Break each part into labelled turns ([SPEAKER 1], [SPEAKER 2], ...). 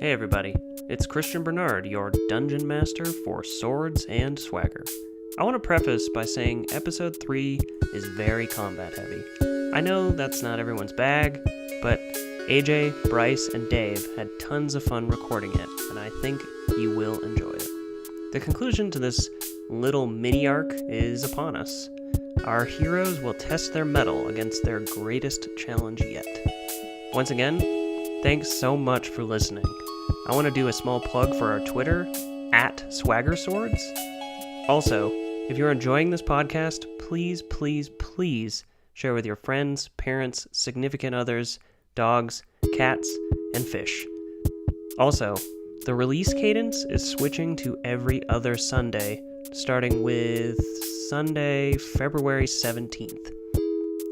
[SPEAKER 1] Hey everybody, it's Christian Bernard, your Dungeon Master for Swords and Swagger. I want to preface by saying Episode 3 is very combat heavy. I know that's not everyone's bag, but AJ, Bryce, and Dave had tons of fun recording it, and I think you will enjoy it. The conclusion to this little mini-arc is upon us. Our heroes will test their mettle against their greatest challenge yet. Once again, thanks so much for listening. I want to do a small plug for our Twitter, @SwaggerSwords. Also, if you're enjoying this podcast, please share with your friends, parents, significant others, dogs, cats, and fish. Also, the release cadence is switching to every other Sunday, starting with Sunday, February 17th.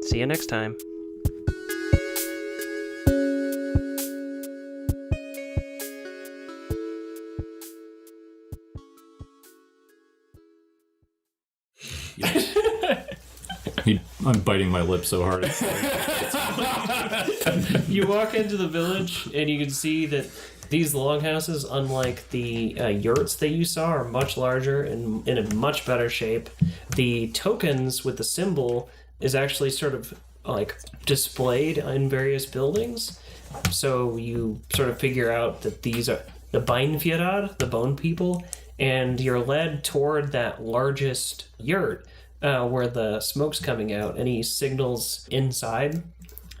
[SPEAKER 1] See you next time.
[SPEAKER 2] I'm biting my lip so hard.
[SPEAKER 1] You walk into the village and you can see that these longhouses, unlike the yurts that you saw, are much larger and in a much better shape. The tokens with the symbol is actually sort of like displayed in various buildings. So you sort of figure out that these are the Beinfjörðar, the bone people, and you're led toward that largest yurt where the smoke's coming out, and he signals inside.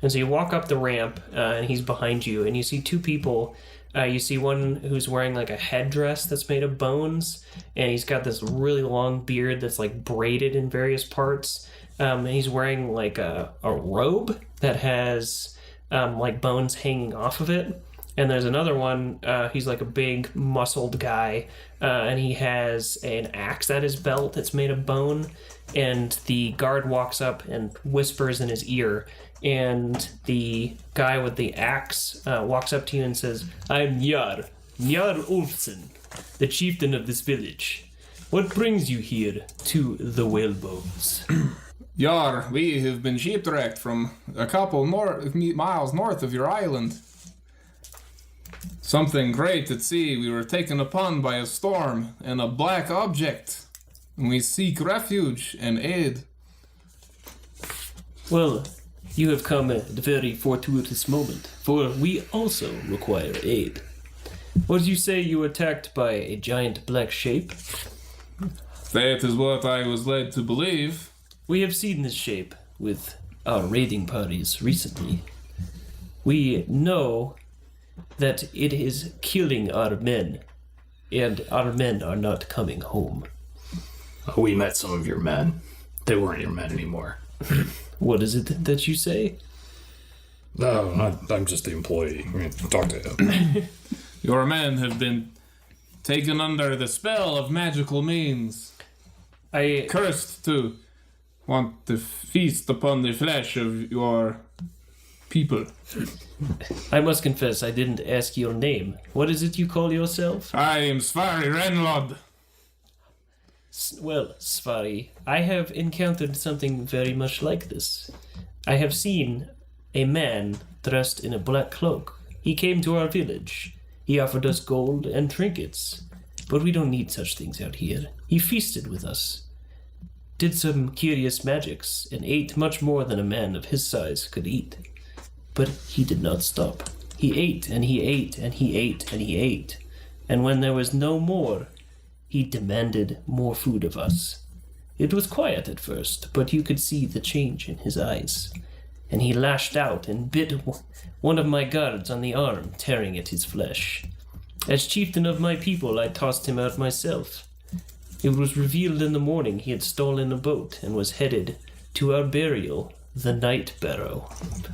[SPEAKER 1] And so you walk up the ramp, and he's behind you, and you see two people. You see one who's wearing like a headdress that's made of bones, and he's got this really long beard that's like braided in various parts. And he's wearing like a robe that has like bones hanging off of it. And there's another one, he's like a big muscled guy, and he has an axe at his belt that's made of bone. And the guard walks up and whispers in his ear, and the guy with the axe walks up to you and says, "I'm Njar Ulfsson, the chieftain of this village. What brings you here to the Whalebones?"
[SPEAKER 3] Yar, we have been shipwrecked from a couple miles north of your island. Something great at sea. We were taken upon by a storm and a black object, and we seek refuge and aid.
[SPEAKER 1] Well, you have come at a very fortuitous moment, for we also require aid. What did you say, you were attacked by a giant black shape?
[SPEAKER 3] That is what I was led to believe.
[SPEAKER 1] We have seen this shape with our raiding parties recently. We know that it is killing our men, and our men are not coming home.
[SPEAKER 2] We met some of your men. They weren't your men anymore.
[SPEAKER 1] What is it that you say?
[SPEAKER 2] No, I'm just the employee. I mean, talk to him.
[SPEAKER 3] Your men have been taken under the spell of magical means. Cursed to want to feast upon the flesh of your people.
[SPEAKER 1] I must confess, I didn't ask your name. What is it you call yourself?
[SPEAKER 3] I am Svari Renlod.
[SPEAKER 1] Well, Svari, I have encountered something very much like this. I have seen a man dressed in a black cloak. He came to our village. He offered us gold and trinkets. But we don't need such things out here. He feasted with us, did some curious magics, and ate much more than a man of his size could eat. But he did not stop. He ate, and he ate, and he ate, and he ate. And when there was no more, he demanded more food of us. It was quiet at first, but you could see the change in his eyes. And he lashed out and bit one of my guards on the arm, tearing at his flesh. As chieftain of my people, I tossed him out myself. It was revealed in the morning he had stolen a boat and was headed to our burial, the Night Barrow,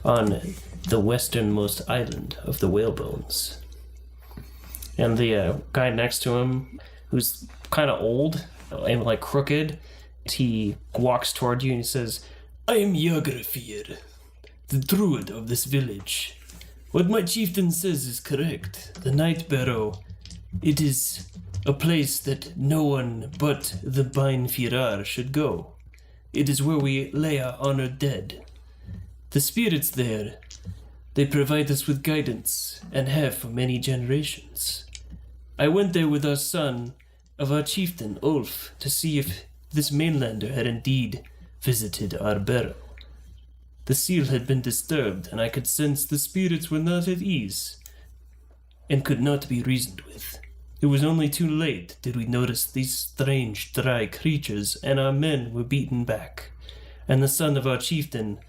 [SPEAKER 1] on the westernmost island of the Whalebones. And the guy next to him, who's kind of old and like crooked, he walks toward you and he says, "I am Jagrafir, the druid of this village. What my chieftain says is correct. The Night Barrow, it is a place that no one but the Beinfjörðar should go. It is where we lay our honored dead. The spirits there They provide us with guidance, and have for many generations. I went there with our son of our chieftain, Ulf, to see if this mainlander had indeed visited our barrow. The seal had been disturbed, and I could sense the spirits were not at ease, and could not be reasoned with. It was only too late did we notice these strange, dry creatures, and our men were beaten back. And the son of our chieftain,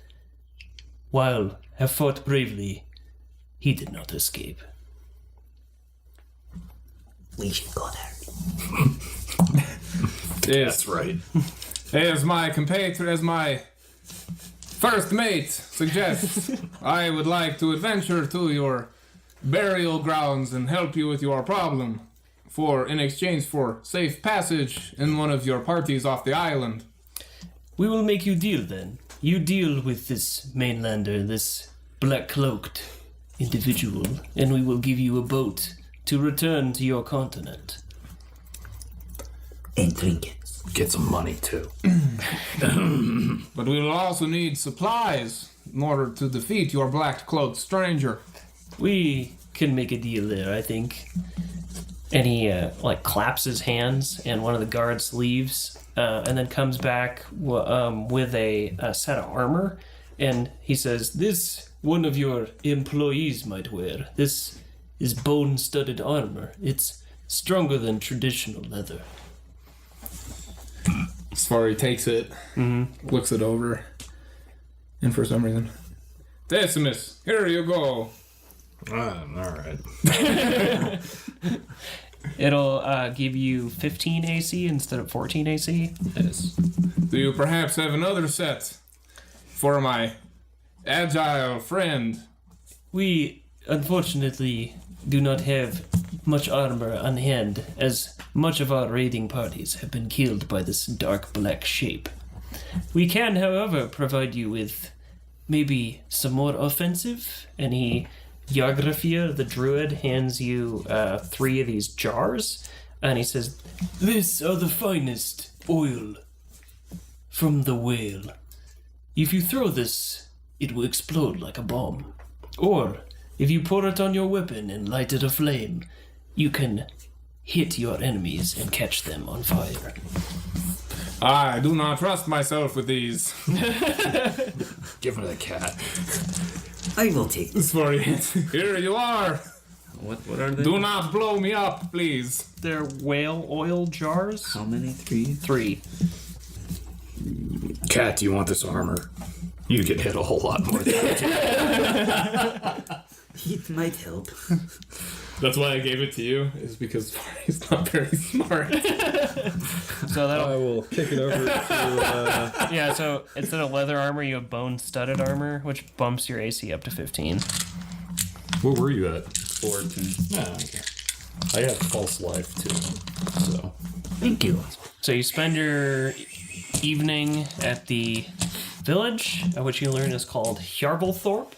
[SPEAKER 1] while have fought bravely, he did not escape.
[SPEAKER 4] We should go there.
[SPEAKER 2] That's right.
[SPEAKER 3] As my first mate suggests, I would like to adventure to your burial grounds and help you with your problem, in exchange for safe passage in one of your parties off the island.
[SPEAKER 1] We will make you deal then. You deal with this mainlander, this black-cloaked individual, and we will give you a boat to return to your continent.
[SPEAKER 4] And trinkets.
[SPEAKER 2] Get some money, too.
[SPEAKER 3] But we will also need supplies in order to defeat your black-cloaked stranger.
[SPEAKER 1] We can make a deal there, I think. And he claps his hands, and one of the guards leaves, and then comes back with a set of armor, and he says, "This one of your employees might wear. This is bone-studded armor. It's stronger than traditional leather."
[SPEAKER 3] Safari takes it, looks it over, and for some reason, "Decimus, here you go."
[SPEAKER 2] All right.
[SPEAKER 1] It'll give you 15 AC instead of 14 AC.
[SPEAKER 3] Yes. Do you perhaps have another set for my agile friend?
[SPEAKER 1] We, unfortunately, do not have much armor on hand, as much of our raiding parties have been killed by this dark black shape. We can, however, provide you with maybe some more offensive, and Yagrafia, the druid, hands you 3 of these jars, and he says, "These are the finest oil from the whale. If you throw this, it will explode like a bomb. Or, if you pour it on your weapon and light it aflame, you can hit your enemies and catch them on fire."
[SPEAKER 3] I do not trust myself with these.
[SPEAKER 2] Give him the cat.
[SPEAKER 4] I will take this.
[SPEAKER 3] Sorry. Here you are.
[SPEAKER 5] What are they?
[SPEAKER 3] Do not blow me up, please.
[SPEAKER 1] They're whale oil jars.
[SPEAKER 5] How many? 3?
[SPEAKER 1] 3.
[SPEAKER 2] Cat, do you want this armor? You get hit a whole lot more than I do.
[SPEAKER 4] It might help.
[SPEAKER 3] That's why I gave it to you, is because he's not very smart.
[SPEAKER 1] So
[SPEAKER 5] I
[SPEAKER 1] that'll
[SPEAKER 5] will kick it over to.
[SPEAKER 1] yeah. So instead of leather armor, you have bone-studded armor, which bumps your AC up to 15.
[SPEAKER 2] Where were you at?
[SPEAKER 5] 14.
[SPEAKER 2] Oh, okay. I have false life, too. So.
[SPEAKER 4] Thank you.
[SPEAKER 1] So you spend your evening at the village, which you learn is called Hjarvelthorpe.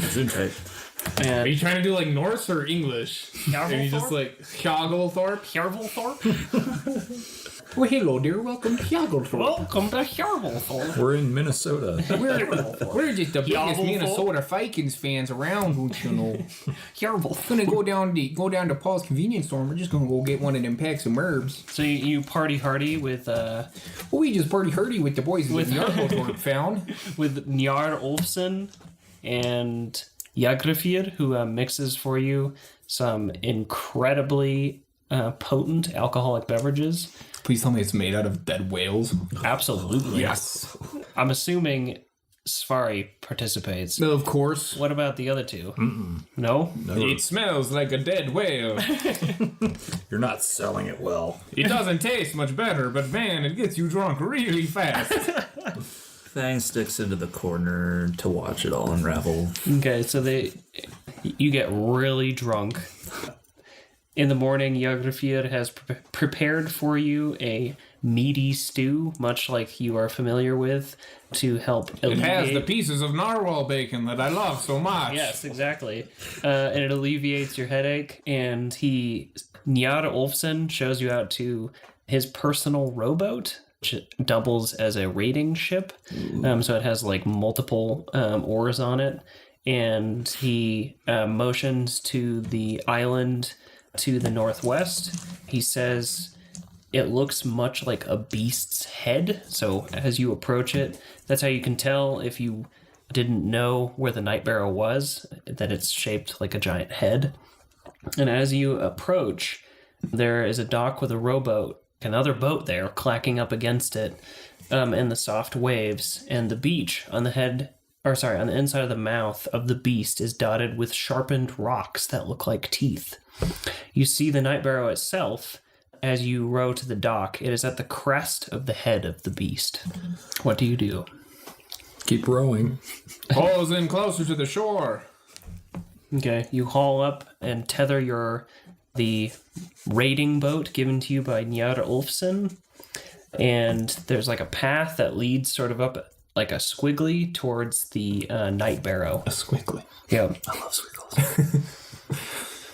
[SPEAKER 5] Gesundheit.
[SPEAKER 3] Are
[SPEAKER 1] And
[SPEAKER 3] you trying to do like Norse or English? And you just like Hjagelthorpe?
[SPEAKER 1] Hjarvelthorpe?
[SPEAKER 3] Well, hello, dear. Welcome to Hjagelthorpe.
[SPEAKER 1] Welcome to Hjarvelthorpe.
[SPEAKER 2] We're in Minnesota.
[SPEAKER 3] We're just the biggest
[SPEAKER 1] Hjagelthorpe?
[SPEAKER 3] Minnesota Vikings fans around, don't you know?
[SPEAKER 1] Hjarvelthorpe.
[SPEAKER 3] Gonna go down to Paul's convenience store and we're just gonna go get one of them packs of Merbs.
[SPEAKER 1] So you party hardy with
[SPEAKER 3] Well, we just party hurdy with the boys with Hjagelthorpe found.
[SPEAKER 1] Njar Olfsson and Yagrafir, who mixes for you some incredibly potent alcoholic beverages.
[SPEAKER 3] Please tell me it's made out of dead whales.
[SPEAKER 1] Absolutely.
[SPEAKER 3] Yes.
[SPEAKER 1] I'm assuming Safari participates.
[SPEAKER 3] Of course.
[SPEAKER 1] What about the other two? No?
[SPEAKER 3] It smells like a dead whale.
[SPEAKER 2] You're not selling it well.
[SPEAKER 3] It doesn't taste much better, but man, it gets you drunk really fast.
[SPEAKER 5] Fang sticks into the corner to watch it all unravel.
[SPEAKER 1] Okay, so you get really drunk. In the morning, Yagrafir has prepared for you a meaty stew, much like you are familiar with, to help alleviate...
[SPEAKER 3] It has the pieces of narwhal bacon that I love so much.
[SPEAKER 1] Yes, exactly. And it alleviates your headache. And Njar Olfsson shows you out to his personal rowboat. which doubles as a raiding ship. So it has like multiple oars on it. And he motions to the island to the northwest. He says it looks much like a beast's head. So as you approach it, that's how you can tell if you didn't know where the Night Barrow was, that it's shaped like a giant head. And as you approach, there is a dock with a rowboat, another boat there clacking up against it, and the soft waves. And the beach on the inside of the mouth of the beast is dotted with sharpened rocks that look like teeth. You see the Night Barrow itself as you row to the dock. It is at the crest of the head of the beast. What do you do?
[SPEAKER 2] Keep rowing.
[SPEAKER 3] Hauls in closer to the shore.
[SPEAKER 1] Okay, you haul up and tether the raiding boat given to you by Njar Ulfson, and there's like a path that leads sort of up like a squiggly towards the Night Barrow.
[SPEAKER 2] A squiggly.
[SPEAKER 1] Yeah.
[SPEAKER 4] I love squiggles.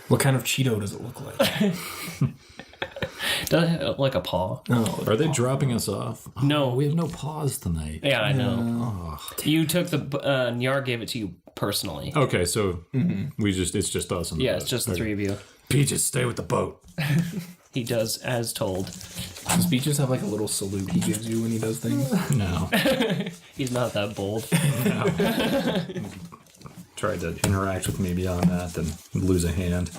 [SPEAKER 6] What kind of Cheeto does it look like?
[SPEAKER 1] Like a paw.
[SPEAKER 6] Oh,
[SPEAKER 2] Are they dropping us off? Oh,
[SPEAKER 1] No.
[SPEAKER 2] we have no paws tonight.
[SPEAKER 1] Yeah, I know. You took the Njar gave it to you personally.
[SPEAKER 2] Okay, so it's just us.
[SPEAKER 1] Yeah, it's just the three of you.
[SPEAKER 2] Peaches, stay with the boat.
[SPEAKER 1] He does as told.
[SPEAKER 6] does Beaches have like a little salute he gives you when he does things?
[SPEAKER 2] No.
[SPEAKER 1] He's not that bold.
[SPEAKER 2] Tried to interact with me beyond that, then lose a hand.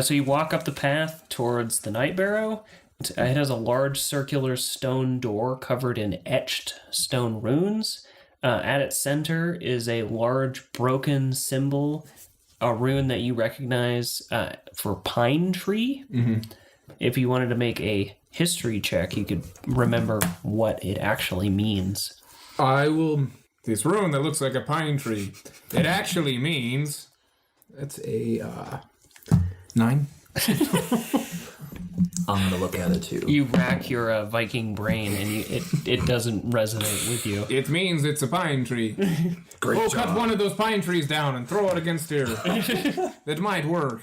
[SPEAKER 1] So you walk up the path towards the Night Barrow. It has a large circular stone door covered in etched stone runes. At its center is a large broken symbol, a rune that you recognize for pine tree. Mm-hmm. If you wanted to make a history check, you could remember what it actually means.
[SPEAKER 3] I will... This rune that looks like a pine tree. It actually means...
[SPEAKER 6] That's a 9.
[SPEAKER 5] I'm gonna look at it too.
[SPEAKER 1] You rack your Viking brain, and it doesn't resonate with you.
[SPEAKER 3] It means it's a pine tree.
[SPEAKER 2] Great job.
[SPEAKER 3] Cut one of those pine trees down and throw it against here. That might work.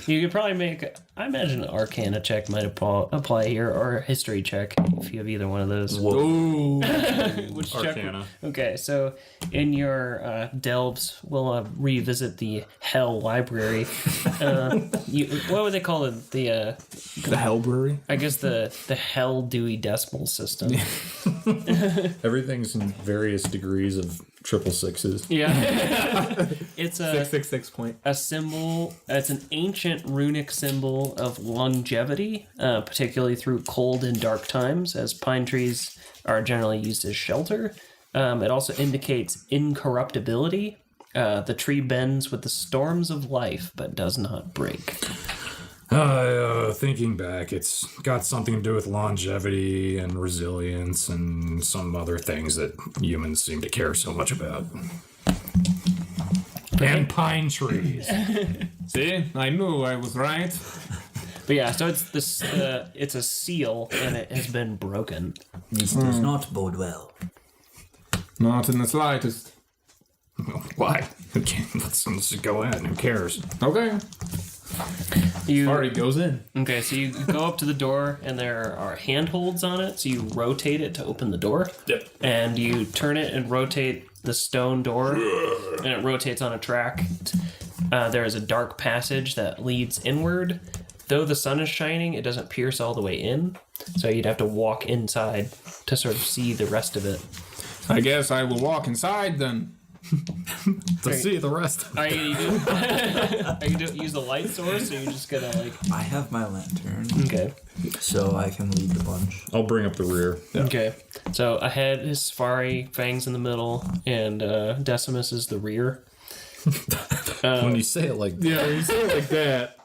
[SPEAKER 1] You could probably make, I imagine an Arcana check might apply here, or a history check, if you have either one of those.
[SPEAKER 3] Ooh.
[SPEAKER 1] Which
[SPEAKER 2] Arcana.
[SPEAKER 1] Okay, so in your delves, we'll revisit the Hell Library. What would they call it?
[SPEAKER 6] The Hell Brewery?
[SPEAKER 1] I guess the Hell Dewey Decimal System.
[SPEAKER 2] Everything's in various degrees of triple sixes.
[SPEAKER 1] Yeah. It's a
[SPEAKER 6] 666 point.
[SPEAKER 1] a symbol. It's an ancient runic symbol of longevity, particularly through cold and dark times, as pine trees are generally used as shelter. It also indicates incorruptibility. The tree bends with the storms of life, but does not break.
[SPEAKER 2] Thinking back, it's got something to do with longevity and resilience and some other things that humans seem to care so much about. And pine trees.
[SPEAKER 3] See? I knew I was right.
[SPEAKER 1] But yeah, so it's this. It's a seal, and it has been broken.
[SPEAKER 4] This does not bode well.
[SPEAKER 3] Not in the slightest.
[SPEAKER 2] Why? Okay, let's just go in. Who cares?
[SPEAKER 3] Okay.
[SPEAKER 6] Already goes in.
[SPEAKER 1] Okay, so you go up to the door, and there are handholds on it. So you rotate it to open the door.
[SPEAKER 2] Yep.
[SPEAKER 1] And you turn it and rotate the stone door, and it rotates on a track. There is a dark passage that leads inward. Though the sun is shining, it doesn't pierce all the way in. So you'd have to walk inside to sort of see the rest of it.
[SPEAKER 3] I guess I will walk inside then.
[SPEAKER 2] To see the rest.
[SPEAKER 1] Are you use the light source, or are you just gonna like?
[SPEAKER 5] I have my lantern,
[SPEAKER 1] Okay.
[SPEAKER 5] so I can lead the bunch.
[SPEAKER 2] I'll bring up the rear.
[SPEAKER 1] Okay. So ahead is Safari, Fangs in the middle, and Decimus is the rear.
[SPEAKER 2] When you say it like that.
[SPEAKER 3] Yeah, you say it like that.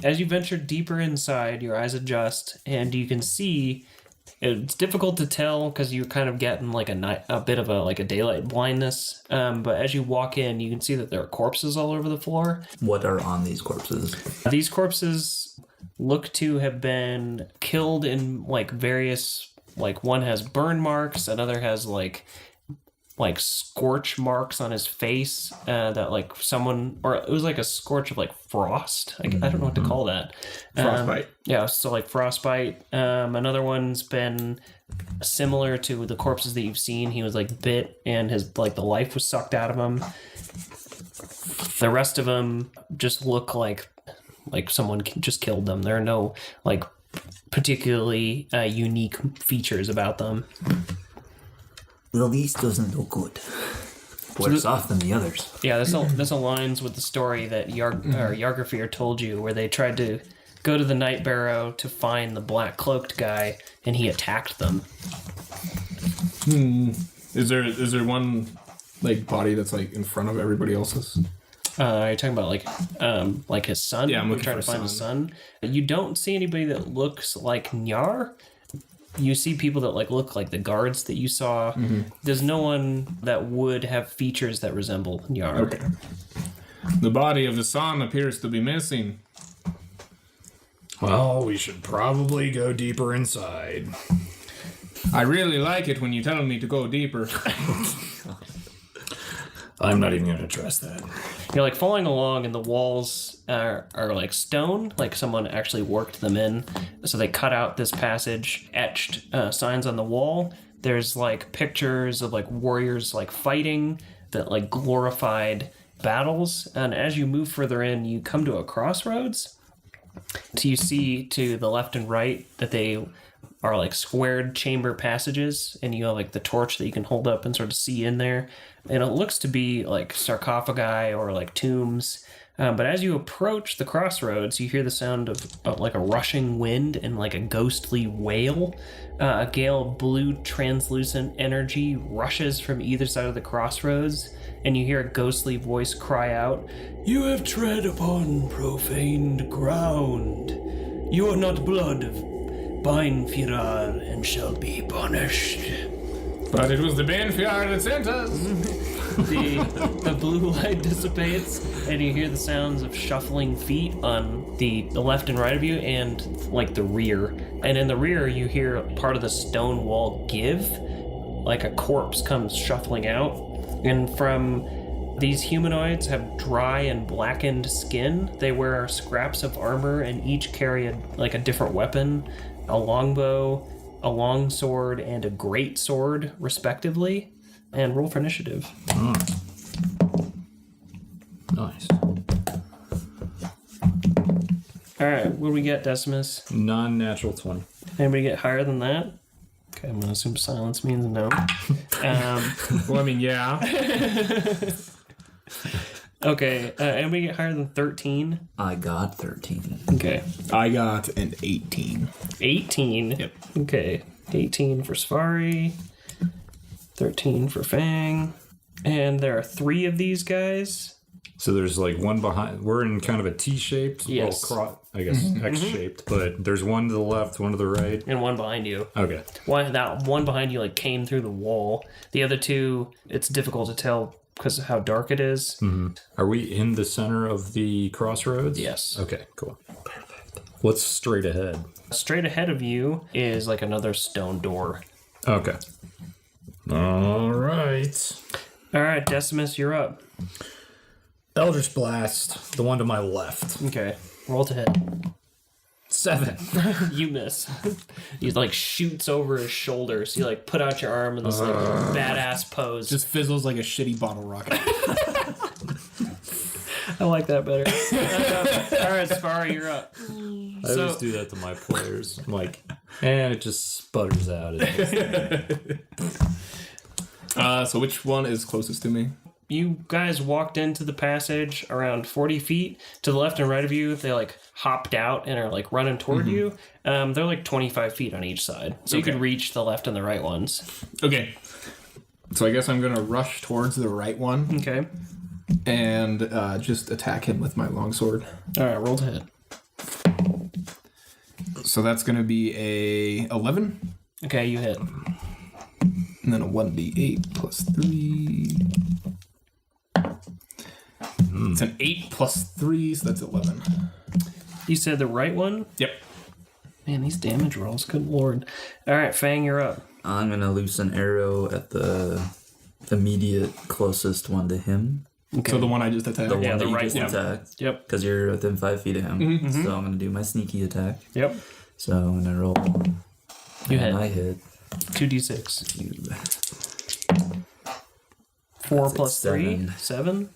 [SPEAKER 1] As you venture deeper inside, your eyes adjust, and you can see. It's difficult to tell because you're kind of getting like a bit of a daylight blindness. But as you walk in, you can see that there are corpses all over the floor.
[SPEAKER 5] What are on these corpses?
[SPEAKER 1] These corpses look to have been killed in like various, like one has burn marks, another has like like scorch marks on his face that like someone, or it was like a scorch of like frost. I don't know what to call that.
[SPEAKER 3] Frostbite.
[SPEAKER 1] Yeah, so like frostbite. Another one's been similar to the corpses that you've seen. He was like bit and his like the life was sucked out of him. The rest of them just look like someone just killed them. There are no like particularly unique features about them.
[SPEAKER 4] Well, these doesn't look good. Worse off than the others.
[SPEAKER 1] Yeah, this aligns with the story that Yargafir told you, where they tried to go to the Night Barrow to find the black cloaked guy, and he attacked them.
[SPEAKER 3] Is there one like body that's like in front of everybody else's?
[SPEAKER 1] Are you talking about like his son?
[SPEAKER 3] Yeah, I'm looking
[SPEAKER 1] trying
[SPEAKER 3] for
[SPEAKER 1] to find
[SPEAKER 3] a
[SPEAKER 1] his son. You don't see anybody that looks like Nyar. You see people that like look like the guards that you saw. Mm-hmm. There's no one that would have features that resemble Nyar.
[SPEAKER 3] Okay. The body of the son appears to be missing.
[SPEAKER 2] Well, we should probably go deeper inside.
[SPEAKER 3] I really like it when you tell me to go deeper.
[SPEAKER 2] I'm not even going to address that.
[SPEAKER 1] You're like following along, and the walls are like stone, like someone actually worked them in. So they cut out this passage, etched signs on the wall. There's like pictures of like warriors like fighting that like glorified battles. And as you move further in, you come to a crossroads. So you see to the left and right that they are like squared chamber passages, and you have like the torch that you can hold up and sort of see in there. And it looks to be like sarcophagi or like tombs. But as you approach the crossroads, you hear the sound of like a rushing wind and like a ghostly wail. A gale of blue translucent energy rushes from either side of the crossroads, and you hear a ghostly voice cry out, "You have tread upon profaned ground. You are not blood of Bainfirar and shall be punished."
[SPEAKER 3] But it was the Banfiar that sent us.
[SPEAKER 1] The blue light dissipates, and you hear the sounds of shuffling feet on the left and right of you, and like the rear. And in the rear, you hear part of the stone wall give, like a corpse comes shuffling out. And from these humanoids have dry and blackened skin. They wear scraps of armor, and each carry a different weapon, a longbow, a long sword, and a great sword, respectively. And roll for initiative.
[SPEAKER 2] Nice.
[SPEAKER 1] All right, what do we get, Decimus?
[SPEAKER 2] Non-natural 20.
[SPEAKER 1] Anybody get higher than that? Okay, I'm gonna assume silence means no.
[SPEAKER 3] Well, I mean, yeah.
[SPEAKER 1] Okay, anybody get higher than 13?
[SPEAKER 4] I got 13.
[SPEAKER 1] Okay.
[SPEAKER 6] I got an 18.
[SPEAKER 1] 18?
[SPEAKER 6] Yep.
[SPEAKER 1] Okay, 18 for Safari, 13 for Fang, and there are 3 of these guys.
[SPEAKER 2] So there's like one behind. We're in kind of a T-shaped,
[SPEAKER 1] Yes.
[SPEAKER 2] well, I guess X-shaped, but there's one to the left, one to the right.
[SPEAKER 1] And one behind you.
[SPEAKER 2] Okay.
[SPEAKER 1] That one behind you like came through the wall. The other 2, it's difficult to tell because of how dark it is.
[SPEAKER 2] Mm-hmm. Are we in the center of the crossroads?
[SPEAKER 1] Yes.
[SPEAKER 2] Okay, cool. Perfect. What's straight ahead?
[SPEAKER 1] Straight ahead of you is like another stone door.
[SPEAKER 2] Okay. All right.
[SPEAKER 1] All right, Decimus, you're up.
[SPEAKER 2] Eldritch Blast, the one to my left.
[SPEAKER 1] Okay, roll to hit.
[SPEAKER 2] 7.
[SPEAKER 1] You miss. He like shoots over his shoulder, so you like put out your arm in this like badass pose.
[SPEAKER 6] Just fizzles like a shitty bottle rocket.
[SPEAKER 1] I like that better. All right, Safari, you're up.
[SPEAKER 2] I always do that to my players. I'm like, and it just sputters out.
[SPEAKER 3] So which one is closest to me?
[SPEAKER 1] You guys walked into the passage around 40 feet. To the left and right of you, they like hopped out and are like running toward you. They're like 25 feet on each side. So you could reach the left and the right ones.
[SPEAKER 3] Okay. So I guess I'm going to rush towards the right one
[SPEAKER 1] Okay.
[SPEAKER 3] and just attack him with my longsword.
[SPEAKER 1] All right, roll to hit.
[SPEAKER 3] So that's going to be a 11.
[SPEAKER 1] Okay, you hit.
[SPEAKER 3] And then a 1d8 plus 3. It's an 8 plus 3, so that's 11.
[SPEAKER 1] You said the right one?
[SPEAKER 3] Yep.
[SPEAKER 1] Man, these damage rolls, good lord. All right, Fang, you're up.
[SPEAKER 5] I'm gonna loose an arrow at the immediate closest one to him.
[SPEAKER 1] Okay.
[SPEAKER 3] So the one I just attacked.
[SPEAKER 5] The one that
[SPEAKER 1] the
[SPEAKER 5] you
[SPEAKER 1] right
[SPEAKER 5] just
[SPEAKER 1] one.
[SPEAKER 5] attacked.
[SPEAKER 1] Yep.
[SPEAKER 5] Because you're within 5 feet of him. So I'm going to do my sneaky attack.
[SPEAKER 1] Yep.
[SPEAKER 5] So I'm going to roll.
[SPEAKER 1] You
[SPEAKER 5] and
[SPEAKER 1] hit.
[SPEAKER 5] I hit.
[SPEAKER 1] 2d6. 4
[SPEAKER 5] That's
[SPEAKER 1] plus
[SPEAKER 5] a
[SPEAKER 1] 3. 7.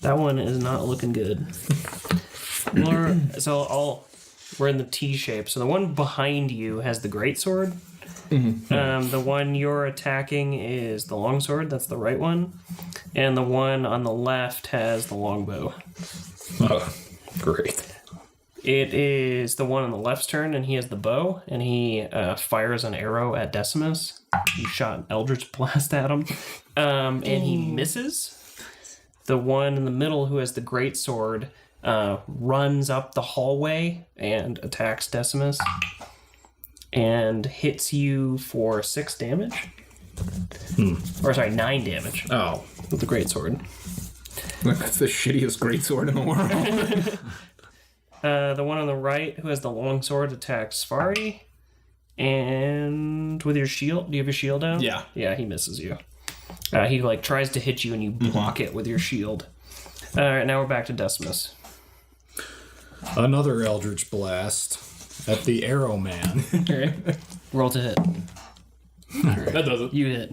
[SPEAKER 1] That one is not looking good. We're in the T shape. So the one behind you has the greatsword. The one you're attacking is the longsword. That's the right one. And the one on the left has the longbow.
[SPEAKER 2] Oh, great.
[SPEAKER 1] It is the one on the left's turn, and he has the bow, and he fires an arrow at Decimus. You shot an Eldritch Blast at him, and he misses. The one in the middle who has the greatsword runs up the hallway and attacks Decimus and hits you for 6 damage. Or sorry, 9 damage
[SPEAKER 2] Oh,
[SPEAKER 1] with the greatsword.
[SPEAKER 3] That's the shittiest greatsword in the world.
[SPEAKER 1] The one on the right who has the longsword attacks Safari. And with your shield, do you have your shield down?
[SPEAKER 3] Yeah.
[SPEAKER 1] Yeah, he misses you. He tries to hit you and you block it with your shield. All right, now we're back to Decimus.
[SPEAKER 2] another Eldritch Blast at the Arrow Man.
[SPEAKER 1] Okay. Roll to hit.
[SPEAKER 3] That does it.
[SPEAKER 1] You hit.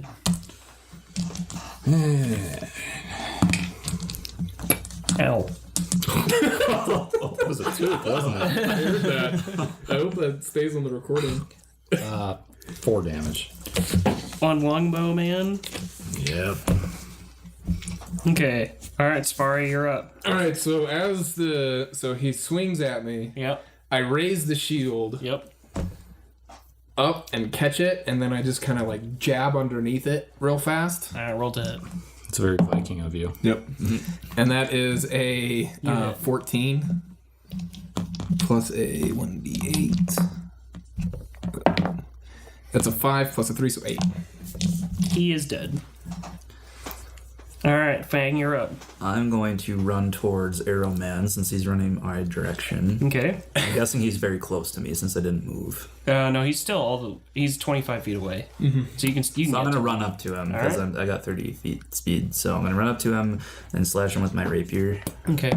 [SPEAKER 1] Ow.
[SPEAKER 2] That was a tooth, wasn't it?
[SPEAKER 3] I heard that. I hope that stays on the recording.
[SPEAKER 2] 4 damage.
[SPEAKER 1] On longbow, man.
[SPEAKER 2] Yep.
[SPEAKER 1] Okay. All right, Safari, you're up.
[SPEAKER 3] All right, so he swings at me.
[SPEAKER 1] Yep.
[SPEAKER 3] I raise the shield
[SPEAKER 1] Yep.
[SPEAKER 3] up and catch it, and then I just kind of jab underneath it real fast.
[SPEAKER 1] All right, roll to hit.
[SPEAKER 2] It's very Viking of you.
[SPEAKER 3] Yep. And that is a 14 plus a 1d8. That's a 5 plus a 3, so 8.
[SPEAKER 1] He is dead. All right, Fang, you're up.
[SPEAKER 5] I'm going to run towards Arrow Man since he's running my direction.
[SPEAKER 1] Okay.
[SPEAKER 5] I'm guessing he's very close to me since I didn't move.
[SPEAKER 1] No, he's still he's 25 feet away. Mm-hmm. So you can
[SPEAKER 5] So I'm
[SPEAKER 1] get
[SPEAKER 5] going to
[SPEAKER 1] to
[SPEAKER 5] run up to him because I got 30 feet speed. So I'm going to run up to him and slash him with my rapier.
[SPEAKER 1] Okay.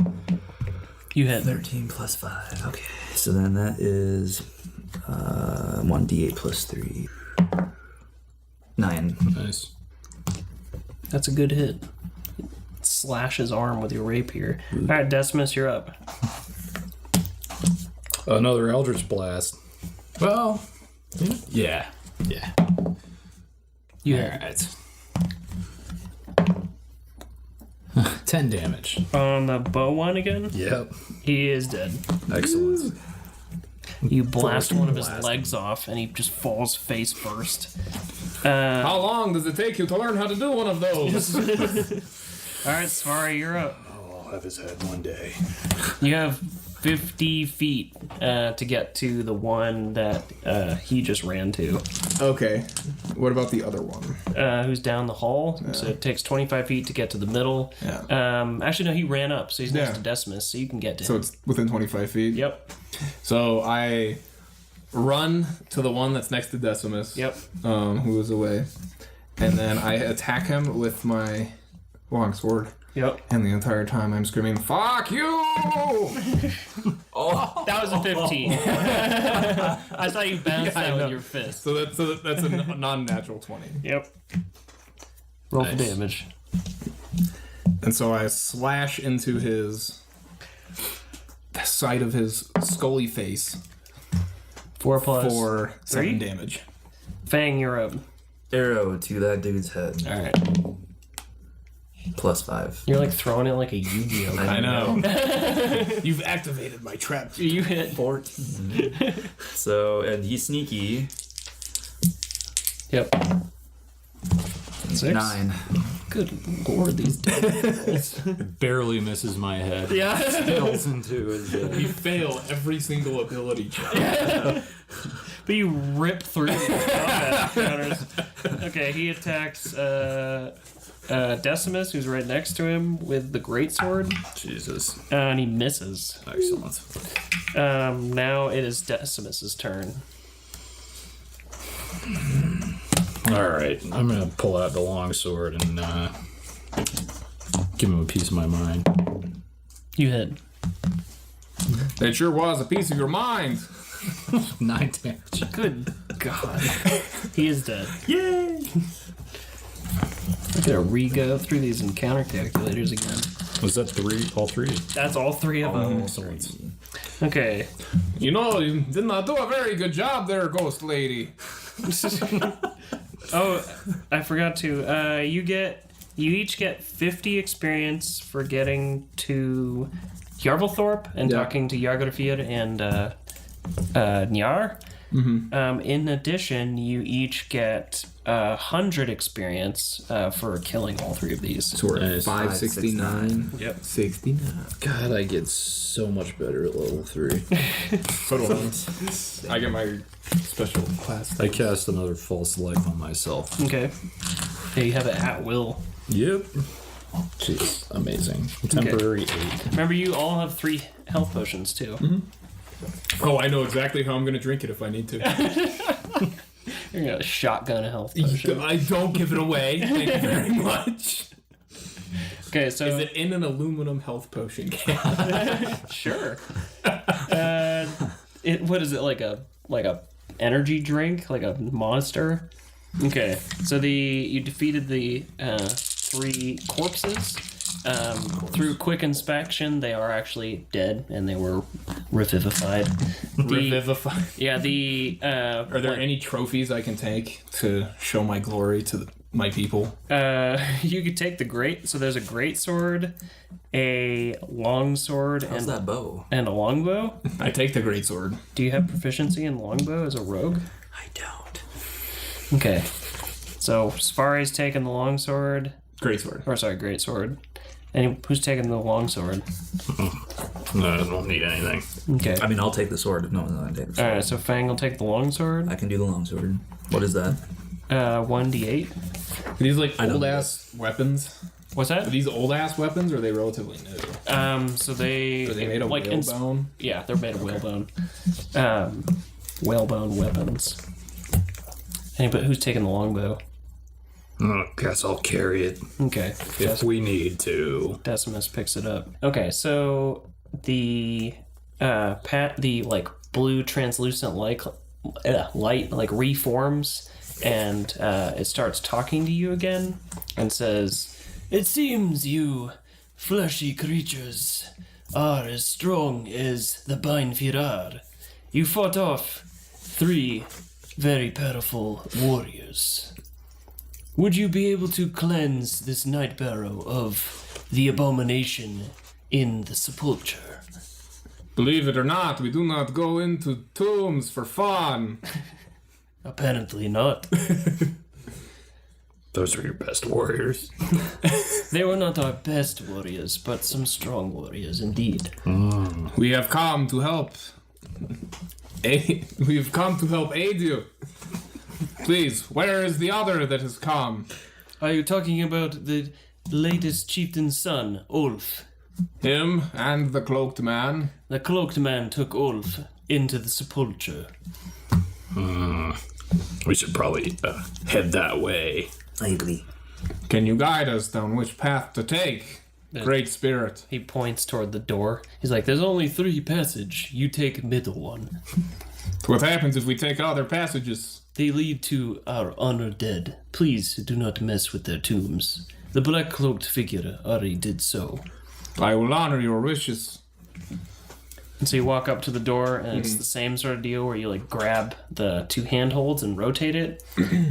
[SPEAKER 1] You hit.
[SPEAKER 5] 13 plus 5. Okay. So then that is 1d8 plus 3. 9.
[SPEAKER 2] Nice.
[SPEAKER 1] That's a good hit. Slash his arm with your rapier. All right, Decimus, you're up.
[SPEAKER 2] Another Eldritch Blast. Well, yeah.
[SPEAKER 1] You
[SPEAKER 2] All
[SPEAKER 1] hit.
[SPEAKER 2] right. 10 damage.
[SPEAKER 1] On the bow one again?
[SPEAKER 2] Yep.
[SPEAKER 1] He is dead.
[SPEAKER 2] Excellent.
[SPEAKER 1] You blast one of his legs off, and he just falls face first.
[SPEAKER 3] How long does it take you to learn how to do one of those?
[SPEAKER 1] All right, Safari, you're up.
[SPEAKER 2] I'll have his head one day.
[SPEAKER 1] You have 50 feet to get to the one that he just ran to.
[SPEAKER 3] Okay. What about the other one?
[SPEAKER 1] Who's down the hall. So it takes 25 feet to get to the middle.
[SPEAKER 3] Yeah.
[SPEAKER 1] Actually, no, he ran up, so he's next
[SPEAKER 3] Yeah.
[SPEAKER 1] to Decimus, so you can get to
[SPEAKER 3] So
[SPEAKER 1] him.
[SPEAKER 3] it's within 25 feet?
[SPEAKER 1] Yep.
[SPEAKER 3] So I run to the one that's next to Decimus.
[SPEAKER 1] Yep.
[SPEAKER 3] Who is away. And then I attack him with my longsword.
[SPEAKER 1] Yep.
[SPEAKER 3] And the entire time I'm screaming, "Fuck you!"
[SPEAKER 1] That was a 15. I thought you bounced
[SPEAKER 3] I
[SPEAKER 1] that
[SPEAKER 3] know.
[SPEAKER 1] with your fist.
[SPEAKER 3] So that's a non-natural 20.
[SPEAKER 1] Yep. Roll for
[SPEAKER 2] Nice.
[SPEAKER 1] damage.
[SPEAKER 3] And so I slash into the side of his scully face
[SPEAKER 1] 4 plus
[SPEAKER 3] for
[SPEAKER 1] 3?
[SPEAKER 3] 7 damage.
[SPEAKER 1] Fang, you're up.
[SPEAKER 5] Arrow to that dude's head.
[SPEAKER 1] All right.
[SPEAKER 5] Plus 5.
[SPEAKER 1] You're throwing it like a Yu-Gi-Oh.
[SPEAKER 3] I know. You've activated my trap.
[SPEAKER 1] You hit.
[SPEAKER 5] 14. So, and he's sneaky.
[SPEAKER 1] Yep. 6.
[SPEAKER 5] 9.
[SPEAKER 1] Good lord, these devils.
[SPEAKER 2] Barely misses my head.
[SPEAKER 1] Yeah.
[SPEAKER 2] Spills into his head.
[SPEAKER 3] We fail every single ability check.
[SPEAKER 1] But you rip through the combat counters. Okay, he attacks Decimus, who's right next to him, with the greatsword,
[SPEAKER 2] Jesus.
[SPEAKER 1] and he misses.
[SPEAKER 2] Excellent.
[SPEAKER 1] Now it is Decimus's turn.
[SPEAKER 2] All right, I'm gonna pull out the longsword and give him a piece of my mind.
[SPEAKER 1] You hit.
[SPEAKER 3] That sure was a piece of your mind.
[SPEAKER 2] 9 damage.
[SPEAKER 1] Good God. He is dead.
[SPEAKER 5] Yay!
[SPEAKER 1] I'm gonna re-go through these encounter calculators again.
[SPEAKER 2] Was that 3? All 3?
[SPEAKER 1] That's all 3 of them.
[SPEAKER 2] Excellent.
[SPEAKER 1] Okay.
[SPEAKER 3] You know, you did not do a very good job there, ghost lady.
[SPEAKER 1] Oh, I forgot to. You each get 50 experience for getting to Yarvelthorpe and talking to Yargolfir and Nyar. Mm-hmm. In addition, you each get 100 experience for killing all 3 of these.
[SPEAKER 6] So we're at 569.
[SPEAKER 1] Yep.
[SPEAKER 6] 69.
[SPEAKER 5] God, I get so much better at level 3.
[SPEAKER 3] So do I. I get my special class.
[SPEAKER 2] I cast another false life on myself.
[SPEAKER 1] Okay. Yeah, you have it at will.
[SPEAKER 2] Yep. Jeez, amazing. Temporary 8.
[SPEAKER 1] Remember, you all have 3 health potions too.
[SPEAKER 3] Mm-hmm. Oh, I know exactly how I'm going to drink it if I need to.
[SPEAKER 1] You're gonna shotgun a health potion.
[SPEAKER 3] I don't give it away. Thank you very much.
[SPEAKER 1] Okay, so
[SPEAKER 3] Is it in an aluminum health potion can?
[SPEAKER 1] sure. What is it, like a energy drink, like a monster? Okay, so you defeated the 3 corpses. Through quick inspection, they are actually dead and they were revivified.
[SPEAKER 3] Revivify.
[SPEAKER 1] Yeah,
[SPEAKER 3] Are there any trophies I can take to show my glory to my people?
[SPEAKER 1] you could take so there's a great sword, a long sword,
[SPEAKER 5] How's that bow?
[SPEAKER 1] and a longbow.
[SPEAKER 3] I take the greatsword.
[SPEAKER 1] Do you have proficiency in longbow as a rogue?
[SPEAKER 5] I don't.
[SPEAKER 1] Okay. So Safari's taking the longsword.
[SPEAKER 3] Greatsword.
[SPEAKER 1] Great sword. And who's taking the longsword?
[SPEAKER 2] No, I don't need anything.
[SPEAKER 1] Okay.
[SPEAKER 5] I mean, I'll take the sword. No, I take the sword.
[SPEAKER 1] Alright, so Fang will take the longsword.
[SPEAKER 5] I can do the longsword. What is that?
[SPEAKER 1] 1d8.
[SPEAKER 3] Are these like
[SPEAKER 5] I know
[SPEAKER 3] old ass weapons?
[SPEAKER 1] What's
[SPEAKER 3] Are
[SPEAKER 1] that?
[SPEAKER 3] these old ass weapons or are they relatively new?
[SPEAKER 1] So they...
[SPEAKER 3] Are they made of whalebone?
[SPEAKER 1] Yeah, they're made of whalebone. Whalebone weapons. But who's taking the longbow?
[SPEAKER 2] Guess I'll carry it
[SPEAKER 1] Okay.
[SPEAKER 2] if we need to.
[SPEAKER 1] Decimus picks it up. Okay, so the blue translucent light reforms and it starts talking to you again and says, "It seems you fleshy creatures are as strong as the Bainfirar. You fought off 3 very powerful warriors. Would you be able to cleanse this night barrow of the abomination in the sepulchre?"
[SPEAKER 3] Believe it or not, we do not go into tombs for fun.
[SPEAKER 1] Apparently not.
[SPEAKER 2] Those are your best warriors.
[SPEAKER 1] They were not our best warriors, but some strong warriors indeed.
[SPEAKER 3] We have come to help. We've come to help aid you. Please, where is the other that has come?
[SPEAKER 1] Are you talking about the latest chieftain's son, Ulf?
[SPEAKER 3] Him and the cloaked man.
[SPEAKER 1] The cloaked man took Ulf into the sepulchre.
[SPEAKER 2] We should probably head that way.
[SPEAKER 5] I agree.
[SPEAKER 3] Can you guide us down which path to take? Great spirit.
[SPEAKER 1] He points toward the door. He's like, "There's only 3 passage. You take middle one.
[SPEAKER 3] What happens if we take other passages?
[SPEAKER 1] They lead to our honored dead. Please do not mess with their tombs. The black-cloaked figure already did so."
[SPEAKER 3] I will honor your wishes.
[SPEAKER 1] And so you walk up to the door, and it's the same sort of deal where you grab the 2 handholds and rotate it.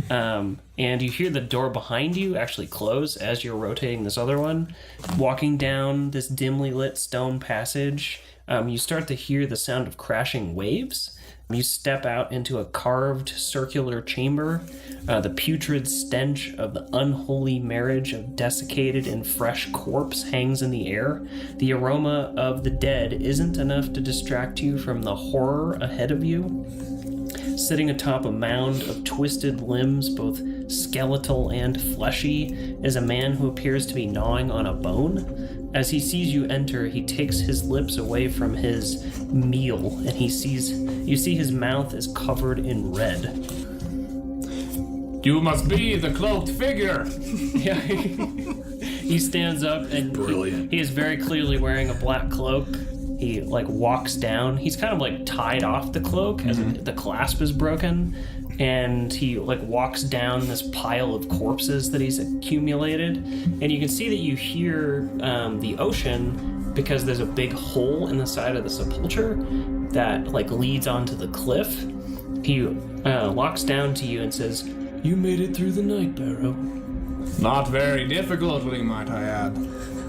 [SPEAKER 1] And you hear the door behind you actually close as you're rotating this other one. Walking down this dimly lit stone passage, you start to hear the sound of crashing waves. You step out into a carved circular chamber. The putrid stench of the unholy marriage of desiccated and fresh corpse hangs in the air. The aroma of the dead isn't enough to distract you from the horror ahead of you. Sitting atop a mound of twisted limbs, both skeletal and fleshy, is a man who appears to be gnawing on a bone. As he sees you enter, he takes his lips away from his meal, and you see his mouth is covered in red.
[SPEAKER 3] You must be the cloaked figure.
[SPEAKER 1] Yeah. He stands up and
[SPEAKER 2] Brilliant.
[SPEAKER 1] he is very clearly wearing a black cloak. He like walks down. He's kind of like tied off the cloak as the clasp is broken, and he like walks down this pile of corpses that he's accumulated. And you can see that you hear the ocean because there's a big hole in the side of the sepulcher that like leads onto the cliff. He walks down to you and says, "You made it through the night, Barrow."
[SPEAKER 3] Not very difficultly, might I add.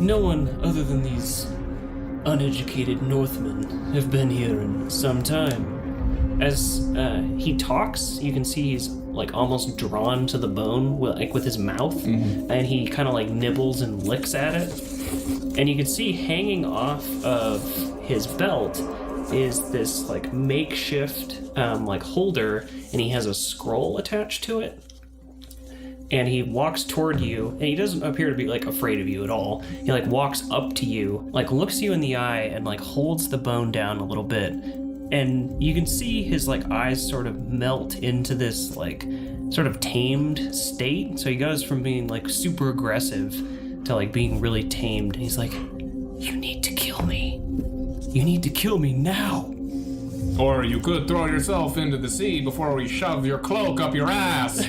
[SPEAKER 1] No one other than these uneducated Northmen have been here in some time. As he talks, you can see he's like almost drawn to the bone, like with his mouth, and he kind of like nibbles and licks at it. And you can see hanging off of his belt is this like makeshift like holder, and he has a scroll attached to it. And he walks toward you, and he doesn't appear to be like afraid of you at all. He like walks up to you, like looks you in the eye, and like holds the bone down a little bit. And you can see his like eyes sort of melt into this like sort of tamed state. So he goes from being like super aggressive to like being really tamed. And he's like, "You need to kill me. You need to kill me now."
[SPEAKER 3] Or you could throw yourself into the sea before we shove your cloak up your ass.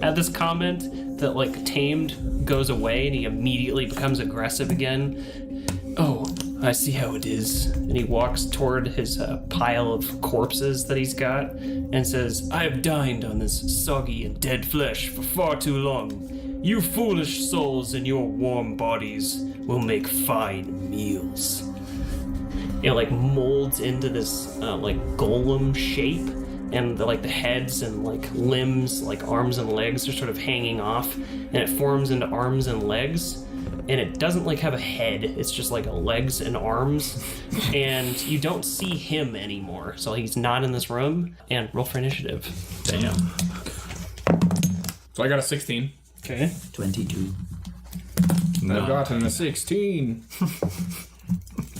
[SPEAKER 1] At this comment, the like tamed goes away and he immediately becomes aggressive again. "Oh, I see how it is." And he walks toward his pile of corpses that he's got and says, "I have dined on this soggy and dead flesh for far too long. You foolish souls in your warm bodies will make fine meals." It like molds into this like golem shape, and the heads and like limbs, like arms and legs are sort of hanging off, and it forms into arms and legs. And it doesn't like have a head, it's just like legs and arms. And you don't see him anymore, so he's not in this room. And roll for initiative.
[SPEAKER 2] Damn.
[SPEAKER 3] So I got a 16.
[SPEAKER 1] Okay.
[SPEAKER 5] 22.
[SPEAKER 3] I've gotten a 16.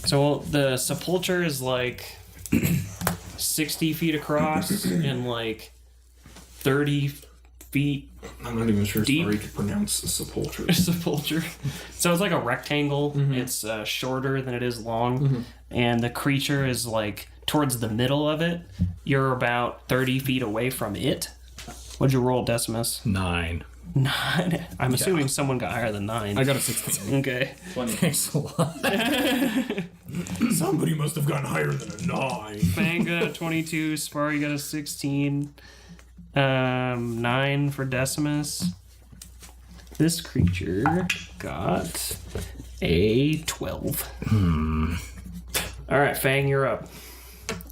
[SPEAKER 1] So the sepulcher is like 60 feet across and like 30 feet
[SPEAKER 6] I'm not even sure
[SPEAKER 1] Deep.
[SPEAKER 6] Sorry could pronounce sepulcher.
[SPEAKER 1] sepulcher. So it's like a rectangle. It's shorter than it is long. And the creature is like towards the middle of it. You're about 30 feet away from it. What'd you roll, Decimus?
[SPEAKER 2] 9.
[SPEAKER 1] 9. I'm assuming someone got higher than 9.
[SPEAKER 3] I got a 16.
[SPEAKER 1] Okay.
[SPEAKER 2] Thanks a lot.
[SPEAKER 6] Somebody must have gotten higher than a 9.
[SPEAKER 1] Fang got a 22. Spari got a 16. 9 for Decimus. This creature got a 12. All right, Fang, you're up.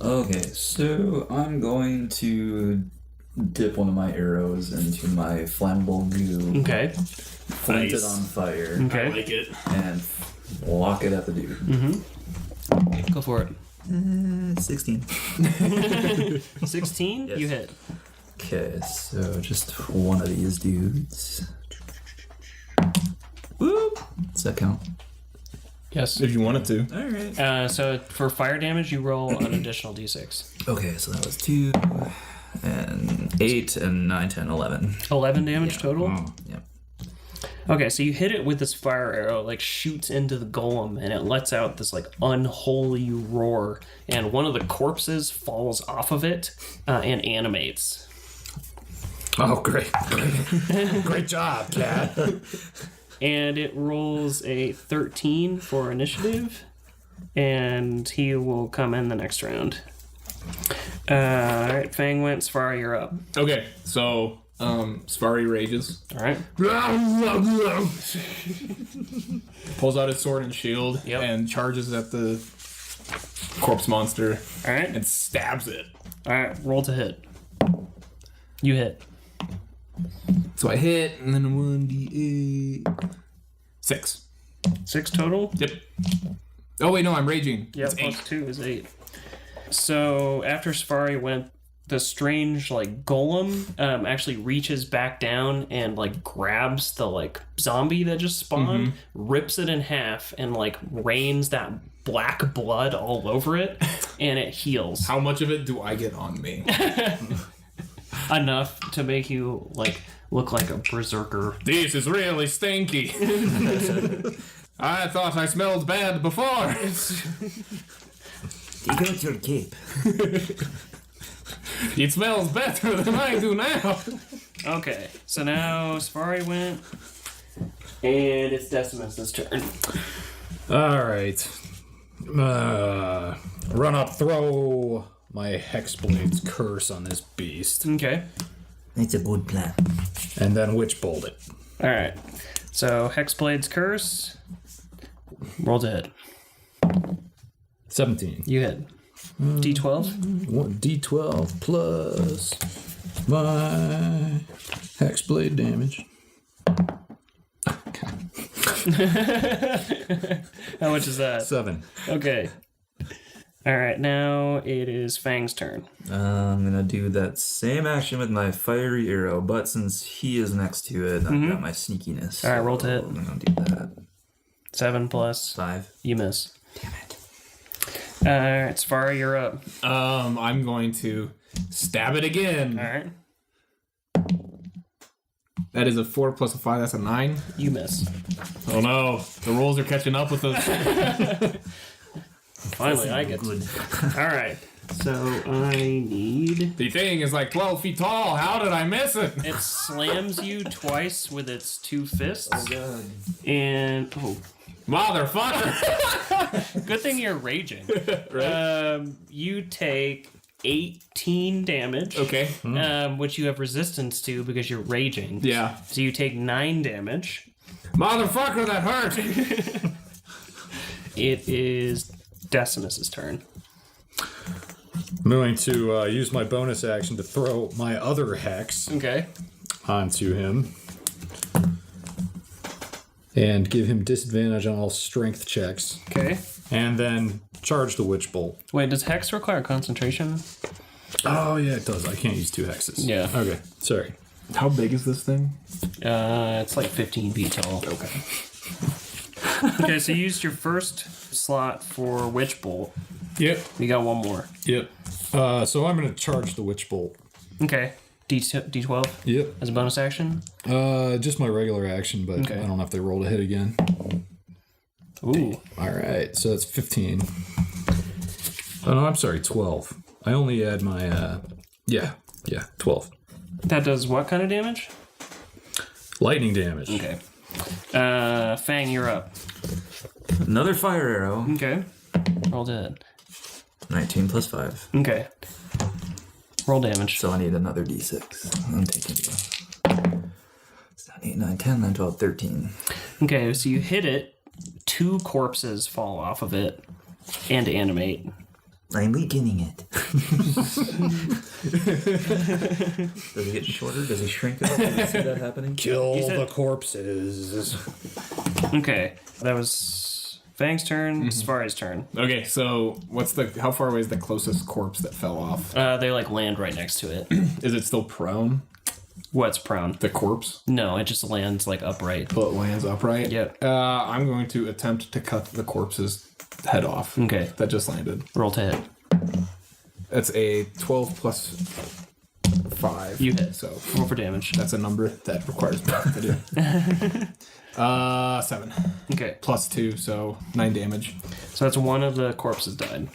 [SPEAKER 5] Okay, so I'm going to dip one of my arrows into my flammable goo,
[SPEAKER 1] Okay.
[SPEAKER 5] flint it on fire,
[SPEAKER 1] Okay.
[SPEAKER 6] Like it.
[SPEAKER 5] and lock it at the dude.
[SPEAKER 1] Go for it.
[SPEAKER 5] 16.
[SPEAKER 1] 16?
[SPEAKER 5] Yes.
[SPEAKER 1] You hit.
[SPEAKER 5] Okay, so just one of these dudes. Whoop! Does that count?
[SPEAKER 1] Yes.
[SPEAKER 3] If you wanted to.
[SPEAKER 5] Alright.
[SPEAKER 1] So for fire damage, you roll an additional d6.
[SPEAKER 5] Okay, so that was 2, and 8, and 9, 10, 11.
[SPEAKER 1] 11 damage total?
[SPEAKER 5] Yep.
[SPEAKER 1] Okay, so you hit it with this fire arrow, like shoots into the golem, and it lets out this like unholy roar, and one of the corpses falls off of it and animates.
[SPEAKER 2] Oh, great. Great job, Cat.
[SPEAKER 1] And it rolls a 13 for initiative, and he will come in the next round. Alright, Fang went, Safari, you're up.
[SPEAKER 3] Okay, so Safari rages.
[SPEAKER 1] Alright.
[SPEAKER 3] Pulls out his sword and shield
[SPEAKER 1] Yep.
[SPEAKER 3] and charges at the corpse monster
[SPEAKER 1] Alright.
[SPEAKER 3] and stabs it.
[SPEAKER 1] Alright, roll to hit. You hit.
[SPEAKER 3] So I hit, and then 1d8. 6.
[SPEAKER 1] 6 total?
[SPEAKER 3] Yep. Oh, wait, no, I'm raging.
[SPEAKER 1] Yeah,
[SPEAKER 3] It's 8.
[SPEAKER 1] plus 2 is 8. So after Safari went, the strange like golem actually reaches back down and like grabs the like zombie that just spawned, rips it in half, and like rains that black blood all over it, and it heals.
[SPEAKER 3] How much of it do I get on me?
[SPEAKER 1] enough to make you look like a berserker.
[SPEAKER 3] This is really stinky. I thought I smelled bad before.
[SPEAKER 4] Take out your cape.
[SPEAKER 3] It smells better than I do now.
[SPEAKER 1] Okay, so now Safari went, and it's Decimus's turn.
[SPEAKER 2] All right. Run up, throw my Hexblade's curse on this beast,
[SPEAKER 1] Okay.
[SPEAKER 4] It's a good plan.
[SPEAKER 2] and then Witch Bolt it.
[SPEAKER 1] All right. So Hexblade's Curse. Roll to hit.
[SPEAKER 2] 17.
[SPEAKER 1] You hit. D12.
[SPEAKER 2] 1d12 plus my Hexblade damage.
[SPEAKER 1] How much is that?
[SPEAKER 2] 7.
[SPEAKER 1] Okay. All right. Now it is Fang's turn.
[SPEAKER 5] I'm gonna do that same action with my fiery arrow, but since he is next to it, I've got my sneakiness.
[SPEAKER 1] All right, roll to hit.
[SPEAKER 5] I'm gonna do that.
[SPEAKER 1] 7 plus.
[SPEAKER 5] 5.
[SPEAKER 1] You miss. Damn it. All right, Safari, you're up.
[SPEAKER 3] I'm going to stab it again.
[SPEAKER 1] All right.
[SPEAKER 3] That is a 4 plus a 5. That's a 9.
[SPEAKER 1] You miss.
[SPEAKER 3] Oh no, the rolls are catching up with us.
[SPEAKER 1] Finally, I get good. All right. So I need.
[SPEAKER 3] The thing is like 12 feet tall. How did I miss it?
[SPEAKER 1] It slams you twice with its 2 fists. Oh
[SPEAKER 5] God.
[SPEAKER 1] And
[SPEAKER 3] Motherfucker.
[SPEAKER 1] good thing you're raging.
[SPEAKER 3] Right?
[SPEAKER 1] You take 18 damage.
[SPEAKER 3] Okay.
[SPEAKER 1] Which you have resistance to because you're raging.
[SPEAKER 3] Yeah.
[SPEAKER 1] So you take 9 damage.
[SPEAKER 3] Motherfucker, that hurt.
[SPEAKER 1] It is Decimus's turn.
[SPEAKER 2] I'm going to use my bonus action to throw my other Hex
[SPEAKER 1] Okay.
[SPEAKER 2] onto him. And give him disadvantage on all strength checks.
[SPEAKER 1] Okay.
[SPEAKER 2] And then charge the Witch Bolt.
[SPEAKER 1] Wait, does Hex require concentration?
[SPEAKER 2] Oh, yeah, it does. I can't use 2 hexes.
[SPEAKER 1] Yeah.
[SPEAKER 2] Okay, sorry.
[SPEAKER 3] How big is this thing?
[SPEAKER 1] It's like 15 feet tall.
[SPEAKER 3] Okay.
[SPEAKER 1] Okay, so you used your first slot for Witch Bolt.
[SPEAKER 2] Yep.
[SPEAKER 1] You got one more.
[SPEAKER 2] Yep. So I'm going to charge the Witch Bolt.
[SPEAKER 1] Okay. D12
[SPEAKER 2] Yep.
[SPEAKER 1] as a bonus action.
[SPEAKER 2] Just my regular action, but
[SPEAKER 1] Okay.
[SPEAKER 2] I don't know if they roll to hit again.
[SPEAKER 1] Ooh.
[SPEAKER 2] All right, so that's 15. Oh, no, I'm sorry, 12. I only add my, 12.
[SPEAKER 1] That does what kind of damage?
[SPEAKER 2] Lightning damage.
[SPEAKER 1] Okay. Fang, you're up.
[SPEAKER 5] Another fire arrow.
[SPEAKER 1] Okay. Roll to hit.
[SPEAKER 5] 19 plus 5.
[SPEAKER 1] Okay. Roll damage.
[SPEAKER 5] So I need another d6. I'm taking 8, 9, 10, 9, 12, 13.
[SPEAKER 1] Okay, so you hit it. 2 corpses fall off of it and animate.
[SPEAKER 4] I'm weakening it.
[SPEAKER 5] Does he get shorter? Does he shrink it? Do you see that happening?
[SPEAKER 2] Kill
[SPEAKER 1] said-
[SPEAKER 2] the corpses.
[SPEAKER 1] Okay, that was Fang's turn. Safari's turn.
[SPEAKER 3] Okay, so how far away is the closest corpse that fell off?
[SPEAKER 1] They land right next to it.
[SPEAKER 3] Is it still prone?
[SPEAKER 1] What's prone?
[SPEAKER 3] The corpse?
[SPEAKER 1] No, it just lands upright.
[SPEAKER 3] Well, it lands upright?
[SPEAKER 1] Yep.
[SPEAKER 3] I'm going to attempt to cut the corpse's head off.
[SPEAKER 1] Okay.
[SPEAKER 3] That just landed.
[SPEAKER 1] Roll to hit.
[SPEAKER 3] That's a 12 plus 5.
[SPEAKER 1] You hit.
[SPEAKER 3] So
[SPEAKER 1] Roll for damage.
[SPEAKER 3] that's a number that requires me to do. 7.
[SPEAKER 1] Okay,
[SPEAKER 3] Plus 2, so 9 damage.
[SPEAKER 1] so that's one of the corpses died.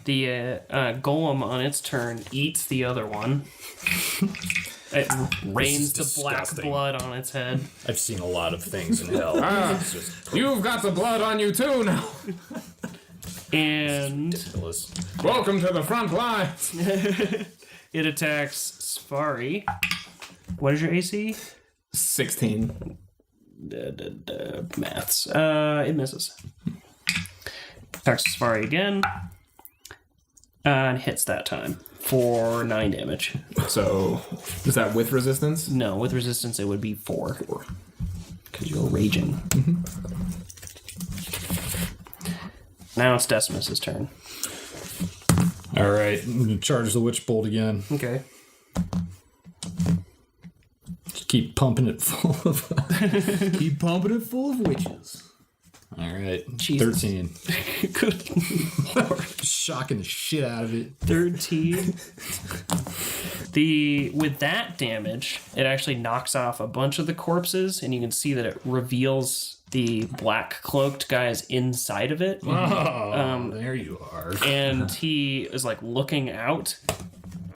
[SPEAKER 1] The golem on its turn eats the other one. It rains the black
[SPEAKER 2] disgusting.
[SPEAKER 1] blood on its head.
[SPEAKER 2] I've seen a lot of things in hell. It's just
[SPEAKER 3] You've got the blood on you too now.
[SPEAKER 1] And
[SPEAKER 2] ridiculous.
[SPEAKER 3] Welcome to the front line.
[SPEAKER 1] it attacks Safari. What is your AC?
[SPEAKER 3] 16.
[SPEAKER 1] Maths. It misses. Attacks Safari again. And hits that time for 9 damage.
[SPEAKER 3] So, is that with resistance?
[SPEAKER 1] No, with resistance it would be 4. Because you're raging. Now it's Decimus's turn.
[SPEAKER 2] All right, I'm going to charge the Witch Bolt again.
[SPEAKER 1] Okay.
[SPEAKER 2] Just keep pumping it full of...
[SPEAKER 6] Keep pumping it full of witches.
[SPEAKER 2] All right,
[SPEAKER 1] Jesus.
[SPEAKER 2] 13.
[SPEAKER 1] Good Lord.
[SPEAKER 2] Shocking the shit out of it.
[SPEAKER 1] 13. With that damage, it actually knocks off a bunch of the corpses, and you can see that it reveals the black cloaked guys inside of it.
[SPEAKER 2] Oh, there you are.
[SPEAKER 1] And he is like looking out.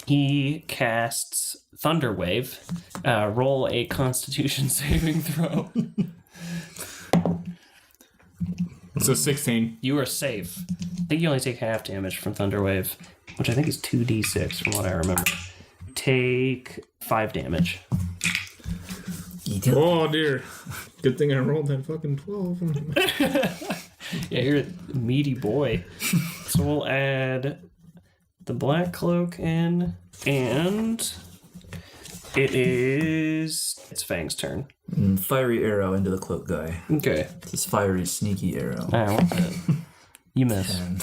[SPEAKER 1] He casts Thunder Wave. Roll a Constitution saving throw.
[SPEAKER 3] So 16.
[SPEAKER 1] You are safe. I think you only take half damage from Thunder Wave, which I think is 2d6 from what I remember. Take 5 damage.
[SPEAKER 3] Oh dear. Good thing I rolled that fucking 12.
[SPEAKER 1] Yeah, you're a meaty boy. So we'll add the black cloak in, and it's Fang's turn.
[SPEAKER 5] Fiery arrow into the cloak guy.
[SPEAKER 1] Okay.
[SPEAKER 5] This fiery, sneaky arrow.
[SPEAKER 1] You miss.
[SPEAKER 5] 10.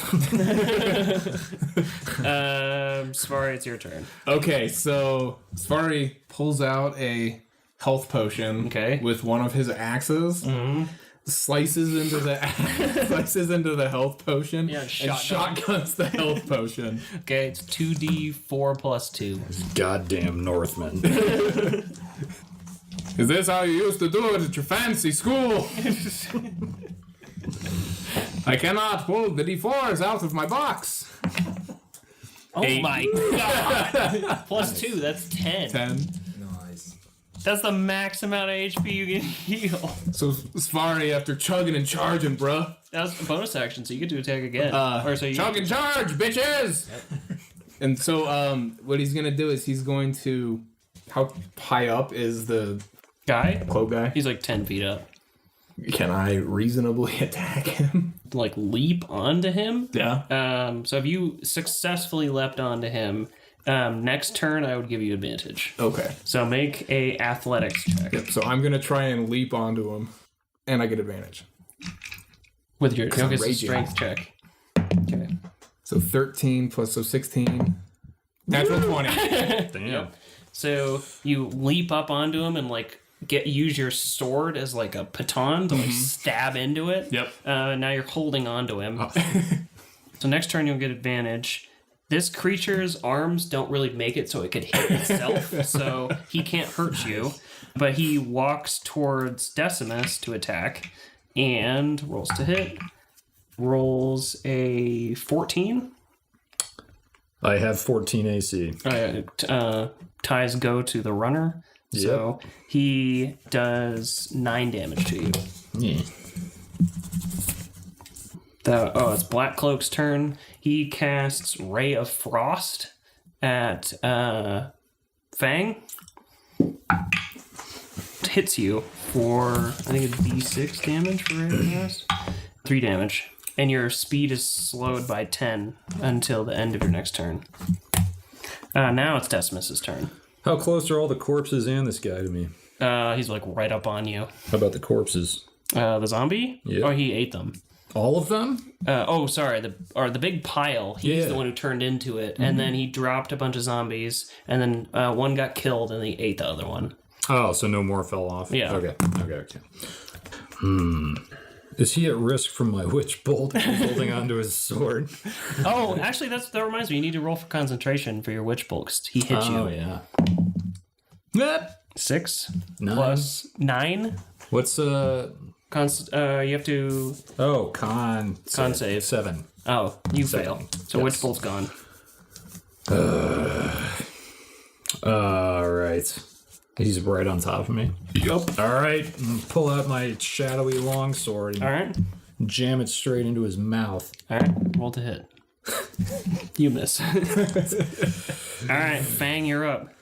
[SPEAKER 1] Safari, it's your turn.
[SPEAKER 3] Okay, so Safari pulls out a health potion with one of his axes. Slices into the health potion and shotguns the health potion.
[SPEAKER 1] Okay, it's 2d4 plus 2.
[SPEAKER 2] Goddamn Northmen.
[SPEAKER 3] Is this how you used to do it at your fancy school? I cannot pull the d4s out of my box.
[SPEAKER 1] Oh 8. My god! Plus 2, that's 10.
[SPEAKER 3] 10.
[SPEAKER 5] Nice.
[SPEAKER 1] That's the max amount of HP you can heal.
[SPEAKER 3] So Safari, after chugging and charging, bruh.
[SPEAKER 1] That was a bonus action, so you get to attack again.
[SPEAKER 3] Chug and charge, bitches! And so what he's gonna do is he's going to... How high up is the
[SPEAKER 1] guy?
[SPEAKER 3] Cloak guy?
[SPEAKER 1] He's like 10 feet up.
[SPEAKER 3] Can I reasonably attack him?
[SPEAKER 1] Like leap onto him?
[SPEAKER 3] Yeah.
[SPEAKER 1] So if you successfully leapt onto him, next turn I would give you advantage.
[SPEAKER 3] Okay.
[SPEAKER 1] So make a athletics check.
[SPEAKER 3] Yep. So I'm gonna try and leap onto him, and I get advantage.
[SPEAKER 1] With your
[SPEAKER 3] I'm
[SPEAKER 1] so
[SPEAKER 3] raging.
[SPEAKER 1] strength check. Okay.
[SPEAKER 3] So 13 plus 16. Natural 20.
[SPEAKER 2] Damn.
[SPEAKER 1] Yep. So you leap up onto him and like use your sword as like a baton to like stab into it.
[SPEAKER 3] Yep.
[SPEAKER 1] Now you're holding onto him. So next turn you'll get advantage. This creature's arms don't really make it so it could hit itself, so he can't hurt you. But he walks towards Decimus to attack and rolls to hit. Rolls a 14.
[SPEAKER 2] I have 14 AC.
[SPEAKER 1] Ties go to the runner.
[SPEAKER 2] Yep.
[SPEAKER 1] So he does 9 damage to you.
[SPEAKER 2] Yeah.
[SPEAKER 1] It's Black Cloak's turn. He casts Ray of Frost at Fang. Hits you for, I think it's D6 damage for Ray of Frost. 3 damage. And your speed is slowed by 10 until the end of your next turn. Now it's Decimus's turn.
[SPEAKER 2] How close are all the corpses and this guy to me?
[SPEAKER 1] He's like right up on you.
[SPEAKER 2] How about the corpses?
[SPEAKER 1] The zombie?
[SPEAKER 2] Yeah.
[SPEAKER 1] Oh, he ate them.
[SPEAKER 2] All of them?
[SPEAKER 1] Sorry. The big pile. He's the one who turned into it, and then he dropped a bunch of zombies, and then one got killed, and he ate the other one.
[SPEAKER 2] Oh, so no more fell off?
[SPEAKER 1] Yeah.
[SPEAKER 2] Okay. Is he at risk from my witch bolt holding onto his sword?
[SPEAKER 1] Oh, actually, that reminds me. You need to roll for concentration for your witch bolt, 'cause he hit you.
[SPEAKER 2] Oh, yeah.
[SPEAKER 1] 6
[SPEAKER 2] 9.
[SPEAKER 1] plus 9.
[SPEAKER 2] What's
[SPEAKER 1] You have to.
[SPEAKER 2] Oh, con
[SPEAKER 1] save.
[SPEAKER 2] 7.
[SPEAKER 1] Oh, you
[SPEAKER 2] 7.
[SPEAKER 1] fail. So
[SPEAKER 2] Yes.
[SPEAKER 1] witch bolt's gone.
[SPEAKER 2] All right. He's right on top of me.
[SPEAKER 1] Yep.
[SPEAKER 2] All right. Pull out my shadowy longsword and
[SPEAKER 1] All right.
[SPEAKER 2] jam it straight into his mouth.
[SPEAKER 1] All right. Roll to hit. You miss. All right, Fang, you're up.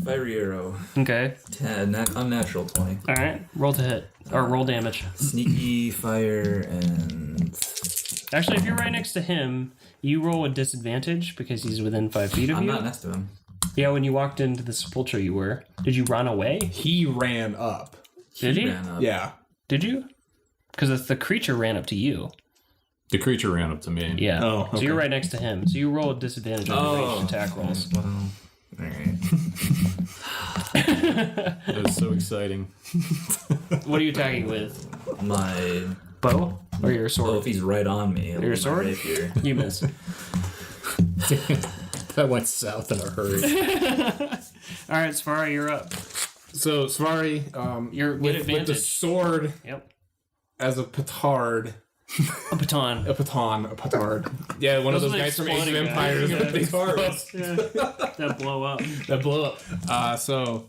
[SPEAKER 5] Fiery arrow.
[SPEAKER 1] Okay.
[SPEAKER 5] 10. Unnatural 20.
[SPEAKER 1] All right. Roll to hit or roll damage.
[SPEAKER 5] Sneaky fire and...
[SPEAKER 1] Actually, if you're right next to him, you roll a disadvantage because he's within 5 feet of
[SPEAKER 5] I'm
[SPEAKER 1] you.
[SPEAKER 5] not next to him.
[SPEAKER 1] Yeah, when you walked into the sepulcher, you were. Did you run away?
[SPEAKER 3] He ran up.
[SPEAKER 1] Did he?
[SPEAKER 5] Ran up.
[SPEAKER 3] Yeah.
[SPEAKER 1] Did you? Because the creature ran up to you.
[SPEAKER 2] The creature ran up to me.
[SPEAKER 1] Yeah.
[SPEAKER 3] Oh,
[SPEAKER 1] So you're right next to him. So you roll a disadvantage on your ranged attack rolls.
[SPEAKER 5] Well, alright.
[SPEAKER 2] That was so exciting.
[SPEAKER 1] What are you attacking with?
[SPEAKER 5] My...
[SPEAKER 1] Bow? Or your sword?
[SPEAKER 5] Oh, if he's right on me.
[SPEAKER 1] Your sword?
[SPEAKER 5] Rapier.
[SPEAKER 1] You miss.
[SPEAKER 2] That went south in a hurry.
[SPEAKER 1] All right, Safari, you're up.
[SPEAKER 3] So, Safari,
[SPEAKER 1] You're
[SPEAKER 3] with the sword
[SPEAKER 1] Yep.
[SPEAKER 3] as a petard.
[SPEAKER 1] A baton.
[SPEAKER 3] A petard. Yeah, one of those
[SPEAKER 1] are the
[SPEAKER 3] guys from Age of
[SPEAKER 1] exploding
[SPEAKER 3] Empires
[SPEAKER 1] guys.
[SPEAKER 3] with petards.
[SPEAKER 1] That blow up.
[SPEAKER 3] That blow up. So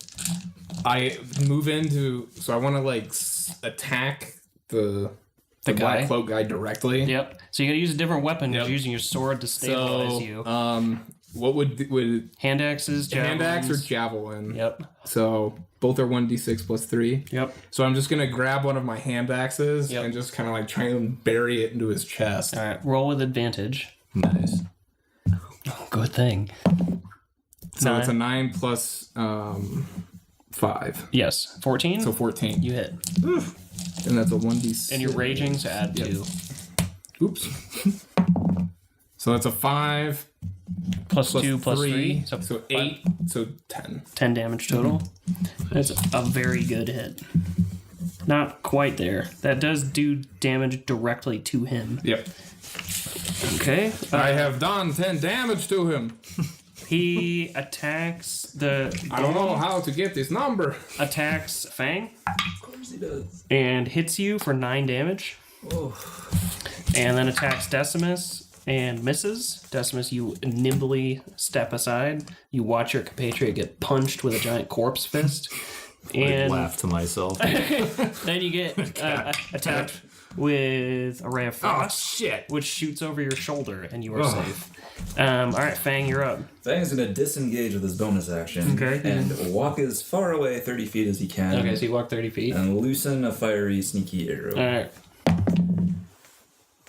[SPEAKER 3] I move into. So I want to like attack the
[SPEAKER 1] guy?
[SPEAKER 3] black cloak guy directly.
[SPEAKER 1] Yep. So you gotta use a different weapon.
[SPEAKER 3] Yep.
[SPEAKER 1] You're using your sword to stabilize
[SPEAKER 3] So
[SPEAKER 1] you.
[SPEAKER 3] what would
[SPEAKER 1] Hand axes,
[SPEAKER 3] hand axe or
[SPEAKER 1] javelins.
[SPEAKER 3] javelin?
[SPEAKER 1] Yep.
[SPEAKER 3] So both are 1d6 plus 3.
[SPEAKER 1] Yep.
[SPEAKER 3] So I'm just gonna grab one of my hand axes
[SPEAKER 1] Yep.
[SPEAKER 3] and just kind of like try and bury it into his chest.
[SPEAKER 1] All right. Roll with advantage.
[SPEAKER 2] Nice.
[SPEAKER 1] Oh, good thing.
[SPEAKER 3] So it's a 9 plus 5.
[SPEAKER 1] Yes. 14.
[SPEAKER 3] So 14.
[SPEAKER 1] You hit.
[SPEAKER 3] And that's a 1d6.
[SPEAKER 1] And you're raging, so add 2.
[SPEAKER 3] Oops. So that's a 5
[SPEAKER 1] Plus 2 plus 3.
[SPEAKER 3] So 8. So 10.
[SPEAKER 1] 10 damage total. That's a very good hit. Not quite there. That does do damage directly to him.
[SPEAKER 3] Yep.
[SPEAKER 1] Okay.
[SPEAKER 3] I have done 10 damage to him.
[SPEAKER 1] He attacks the.
[SPEAKER 3] I don't know how to get this number.
[SPEAKER 1] Attacks Fang
[SPEAKER 5] Of course he does.
[SPEAKER 1] and hits you for 9 damage.
[SPEAKER 5] Oh.
[SPEAKER 1] And then attacks Decimus and misses. Decimus, you nimbly step aside. You watch your compatriot get punched with a giant corpse fist.
[SPEAKER 4] I
[SPEAKER 1] And
[SPEAKER 4] laugh to myself.
[SPEAKER 1] then you get attacked with a ray of frost,
[SPEAKER 2] shit.
[SPEAKER 1] which shoots over your shoulder, and you are safe. All right, Fang, you're up.
[SPEAKER 5] Fang's gonna disengage with his bonus action.
[SPEAKER 1] Okay.
[SPEAKER 5] And walk as far away 30 feet as he can.
[SPEAKER 1] Okay, so you walk 30 feet.
[SPEAKER 5] And loosen a fiery, sneaky arrow.
[SPEAKER 1] All right.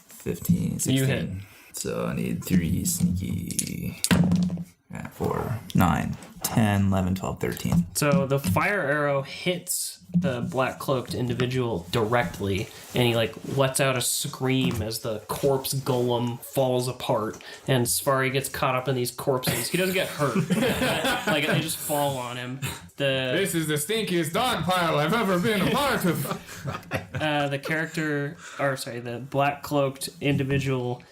[SPEAKER 5] 15, 16.
[SPEAKER 1] You hit.
[SPEAKER 5] So I need 3 sneaky. 4, 9, 10, 11, 12, 13.
[SPEAKER 1] So the fire arrow hits the black cloaked individual directly, and he like lets out a scream as the corpse golem falls apart, and Safari gets caught up in these corpses. He doesn't get hurt, like they just fall on him.
[SPEAKER 3] This is the stinkiest dog pile I've ever been a part of.
[SPEAKER 1] The black cloaked individual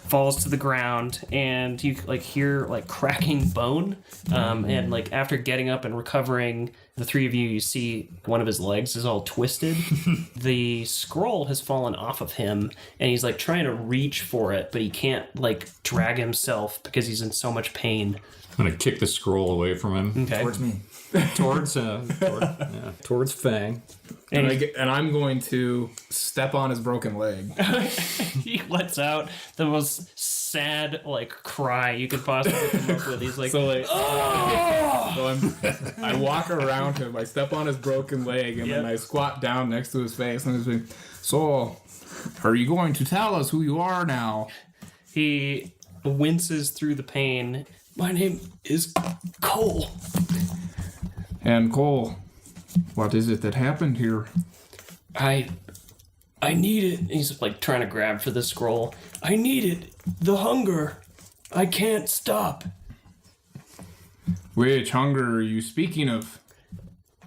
[SPEAKER 1] falls to the ground, and you like hear like cracking bone, and like after getting up and recovering, the three of you see one of his legs is all twisted. The scroll has fallen off of him, and he's like trying to reach for it, but he can't like drag himself because he's in so much pain.
[SPEAKER 2] I'm gonna kick the scroll away from him.
[SPEAKER 1] Okay.
[SPEAKER 5] Towards me.
[SPEAKER 2] Towards Fang.
[SPEAKER 3] And I'm going to step on his broken leg.
[SPEAKER 1] He lets out the most sad like cry you could possibly come up with. He's like,
[SPEAKER 3] So like, I walk around him, I step on his broken leg, and then
[SPEAKER 1] Yep.
[SPEAKER 3] I squat down next to his face, and he's like, "So, are you going to tell us who you are now?"
[SPEAKER 1] he winces through the pain. My name is Cole.
[SPEAKER 3] And Cole, what is it that happened here?
[SPEAKER 1] I need it. He's like trying to grab for the scroll. I need it. The hunger. I can't stop.
[SPEAKER 3] Which hunger are you speaking of?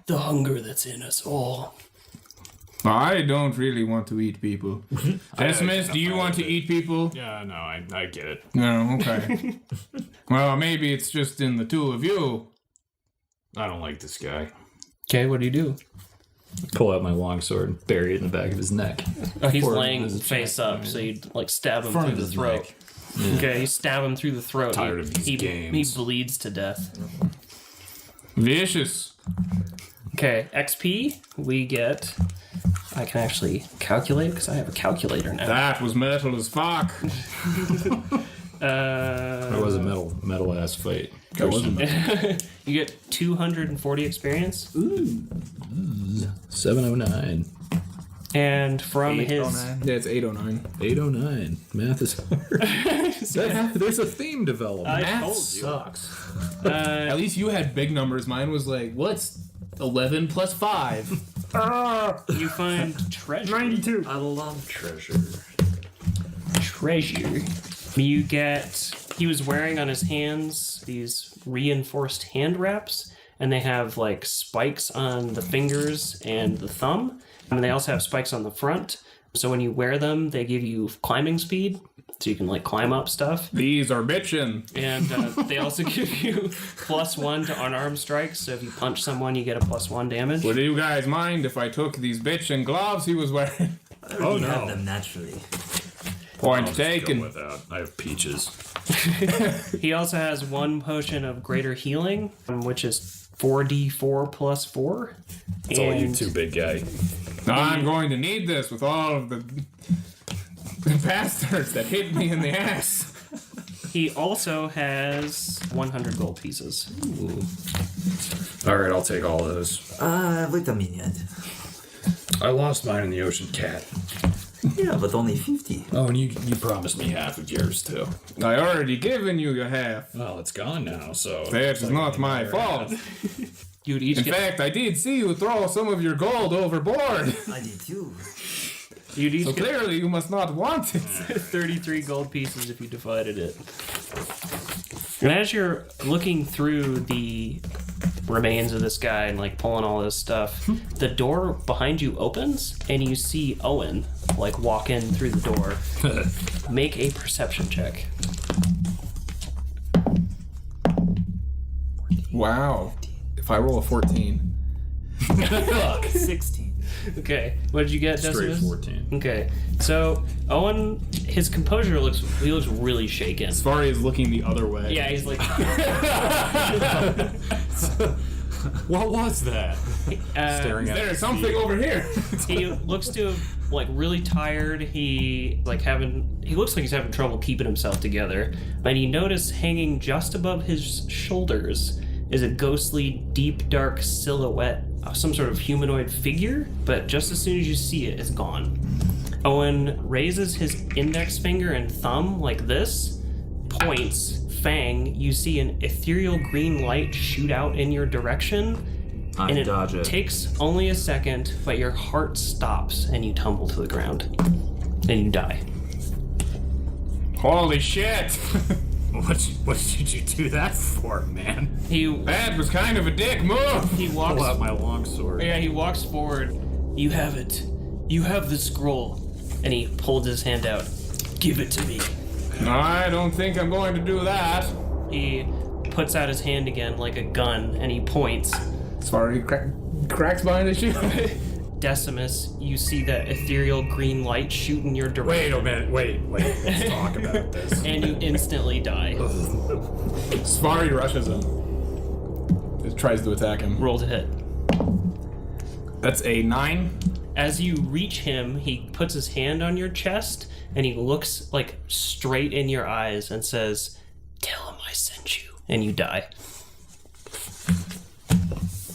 [SPEAKER 1] The hunger that's in us all.
[SPEAKER 3] I don't really want to eat people. Decimus, do you want to eat people?
[SPEAKER 2] Yeah, no, I get it.
[SPEAKER 3] No, okay. Well, maybe it's just in the two of you.
[SPEAKER 2] I don't like this guy.
[SPEAKER 1] Okay, what do you do?
[SPEAKER 2] Pull out my longsword and bury it in the back of his neck.
[SPEAKER 1] Oh, he's
[SPEAKER 2] Or
[SPEAKER 1] laying
[SPEAKER 2] his
[SPEAKER 1] face
[SPEAKER 2] neck,
[SPEAKER 1] up, so you'd like stab him
[SPEAKER 2] Front
[SPEAKER 1] through
[SPEAKER 2] of
[SPEAKER 1] the
[SPEAKER 2] his
[SPEAKER 1] throat.
[SPEAKER 2] neck.
[SPEAKER 1] Okay, you stab him through the throat.
[SPEAKER 2] Tired of these
[SPEAKER 1] he
[SPEAKER 2] games.
[SPEAKER 1] bleeds to death.
[SPEAKER 3] Vicious.
[SPEAKER 1] Okay, XP we get. I can actually calculate because I have a calculator now.
[SPEAKER 3] That was metal as fuck.
[SPEAKER 2] That was a metal ass fight.
[SPEAKER 3] That wasn't
[SPEAKER 1] You get 240 experience,
[SPEAKER 2] 709.
[SPEAKER 1] and from his
[SPEAKER 5] 809.
[SPEAKER 3] Yeah, it's 809.
[SPEAKER 2] 809. Math is hard. There's a theme development.
[SPEAKER 1] I
[SPEAKER 3] Math
[SPEAKER 1] told you.
[SPEAKER 3] sucks. At least you had big numbers. Mine was like, what's 11 plus 5?
[SPEAKER 1] You find treasure. 92.
[SPEAKER 5] I love treasure.
[SPEAKER 1] Treasure. You get. He was wearing on his hands these reinforced hand wraps, and they have like spikes on the fingers and the thumb, and they also have spikes on the front. So when you wear them, they give you climbing speed, so you can like climb up stuff.
[SPEAKER 3] These are bitchin'.
[SPEAKER 1] And they also give you +1 to unarmed strikes. So if you punch someone, you get a +1 damage.
[SPEAKER 3] Would you guys mind if I took these bitchin' gloves he was wearing?
[SPEAKER 2] Oh,
[SPEAKER 4] You
[SPEAKER 2] no.
[SPEAKER 4] have them naturally.
[SPEAKER 3] Point
[SPEAKER 2] I'll just go
[SPEAKER 3] taken.
[SPEAKER 2] with that. I have peaches.
[SPEAKER 1] He also has 1 potion of greater healing, which is 4d4 + 4.
[SPEAKER 2] It's all you two big guy.
[SPEAKER 3] I'm going to need this with all of the bastards that hit me in the ass.
[SPEAKER 1] He also has 100 gold pieces.
[SPEAKER 2] All right, I'll take all those.
[SPEAKER 4] Wait a minute.
[SPEAKER 2] I lost mine in the ocean cat.
[SPEAKER 4] Yeah, but only 50.
[SPEAKER 2] Oh, and you promised me half of yours, too.
[SPEAKER 3] I already given you your half.
[SPEAKER 2] Well, it's gone now, so...
[SPEAKER 3] That is not my fault.
[SPEAKER 1] You'd each
[SPEAKER 3] In
[SPEAKER 1] get,
[SPEAKER 3] fact, I did see you throw some of your gold overboard.
[SPEAKER 4] I did too.
[SPEAKER 1] you'd each
[SPEAKER 3] So
[SPEAKER 1] get
[SPEAKER 3] clearly you must not want it.
[SPEAKER 1] 33 gold pieces if you divided it. And as you're looking through the remains of this guy and like pulling all this stuff, the door behind you opens and you see Owen like walk in through the door. Make a perception check.
[SPEAKER 3] Wow. If I roll a 14.
[SPEAKER 4] 16.
[SPEAKER 1] Okay, what did you get,
[SPEAKER 2] Straight
[SPEAKER 1] Decimus?
[SPEAKER 2] 14.
[SPEAKER 1] Okay, so Owen, his composure looks really shaken.
[SPEAKER 3] Safari is looking the other way.
[SPEAKER 1] Yeah, he's like,
[SPEAKER 2] What was that? Staring at
[SPEAKER 3] There's
[SPEAKER 2] his
[SPEAKER 3] something
[SPEAKER 2] feet.
[SPEAKER 3] over here.
[SPEAKER 1] he looks to like really tired. He looks like he's having trouble keeping himself together. And you notice hanging just above his shoulders is a ghostly, deep, dark silhouette of some sort of humanoid figure. But just as soon as you see it, it's gone. Owen raises his index finger and thumb like this, points. Fang, you see an ethereal green light shoot out in your direction.
[SPEAKER 4] I
[SPEAKER 1] And it
[SPEAKER 4] dodge it.
[SPEAKER 1] takes only a second, but your heart stops and you tumble to the ground. And you die.
[SPEAKER 3] Holy shit.
[SPEAKER 2] What did you do that for, man?
[SPEAKER 3] That was kind of a dick move.
[SPEAKER 1] He
[SPEAKER 2] Pull out
[SPEAKER 1] walks.
[SPEAKER 2] my long sword.
[SPEAKER 1] Yeah, he walks forward. You have it. You have the scroll. And he holds his hand out. Give it to me.
[SPEAKER 3] I don't think I'm going to do that.
[SPEAKER 1] He puts out his hand again like a gun and he points.
[SPEAKER 3] Safari cracks behind his shield.
[SPEAKER 1] Decimus, you see that ethereal green light shoot in your direction.
[SPEAKER 2] Wait a minute. Wait. Let's talk about this.
[SPEAKER 1] And you instantly die.
[SPEAKER 3] Safari rushes him. It tries to attack him.
[SPEAKER 1] Roll to hit.
[SPEAKER 3] That's a 9.
[SPEAKER 1] As you reach him, he puts his hand on your chest and he looks like straight in your eyes and says, "Tell him I sent you." And you die.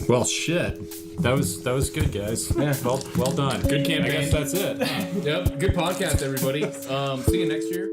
[SPEAKER 2] Well, shit. That was good, guys.
[SPEAKER 3] Yeah.
[SPEAKER 2] Well done.
[SPEAKER 3] Good campaign.
[SPEAKER 2] I guess that's it.
[SPEAKER 3] Yep. Good podcast, everybody. See you next year.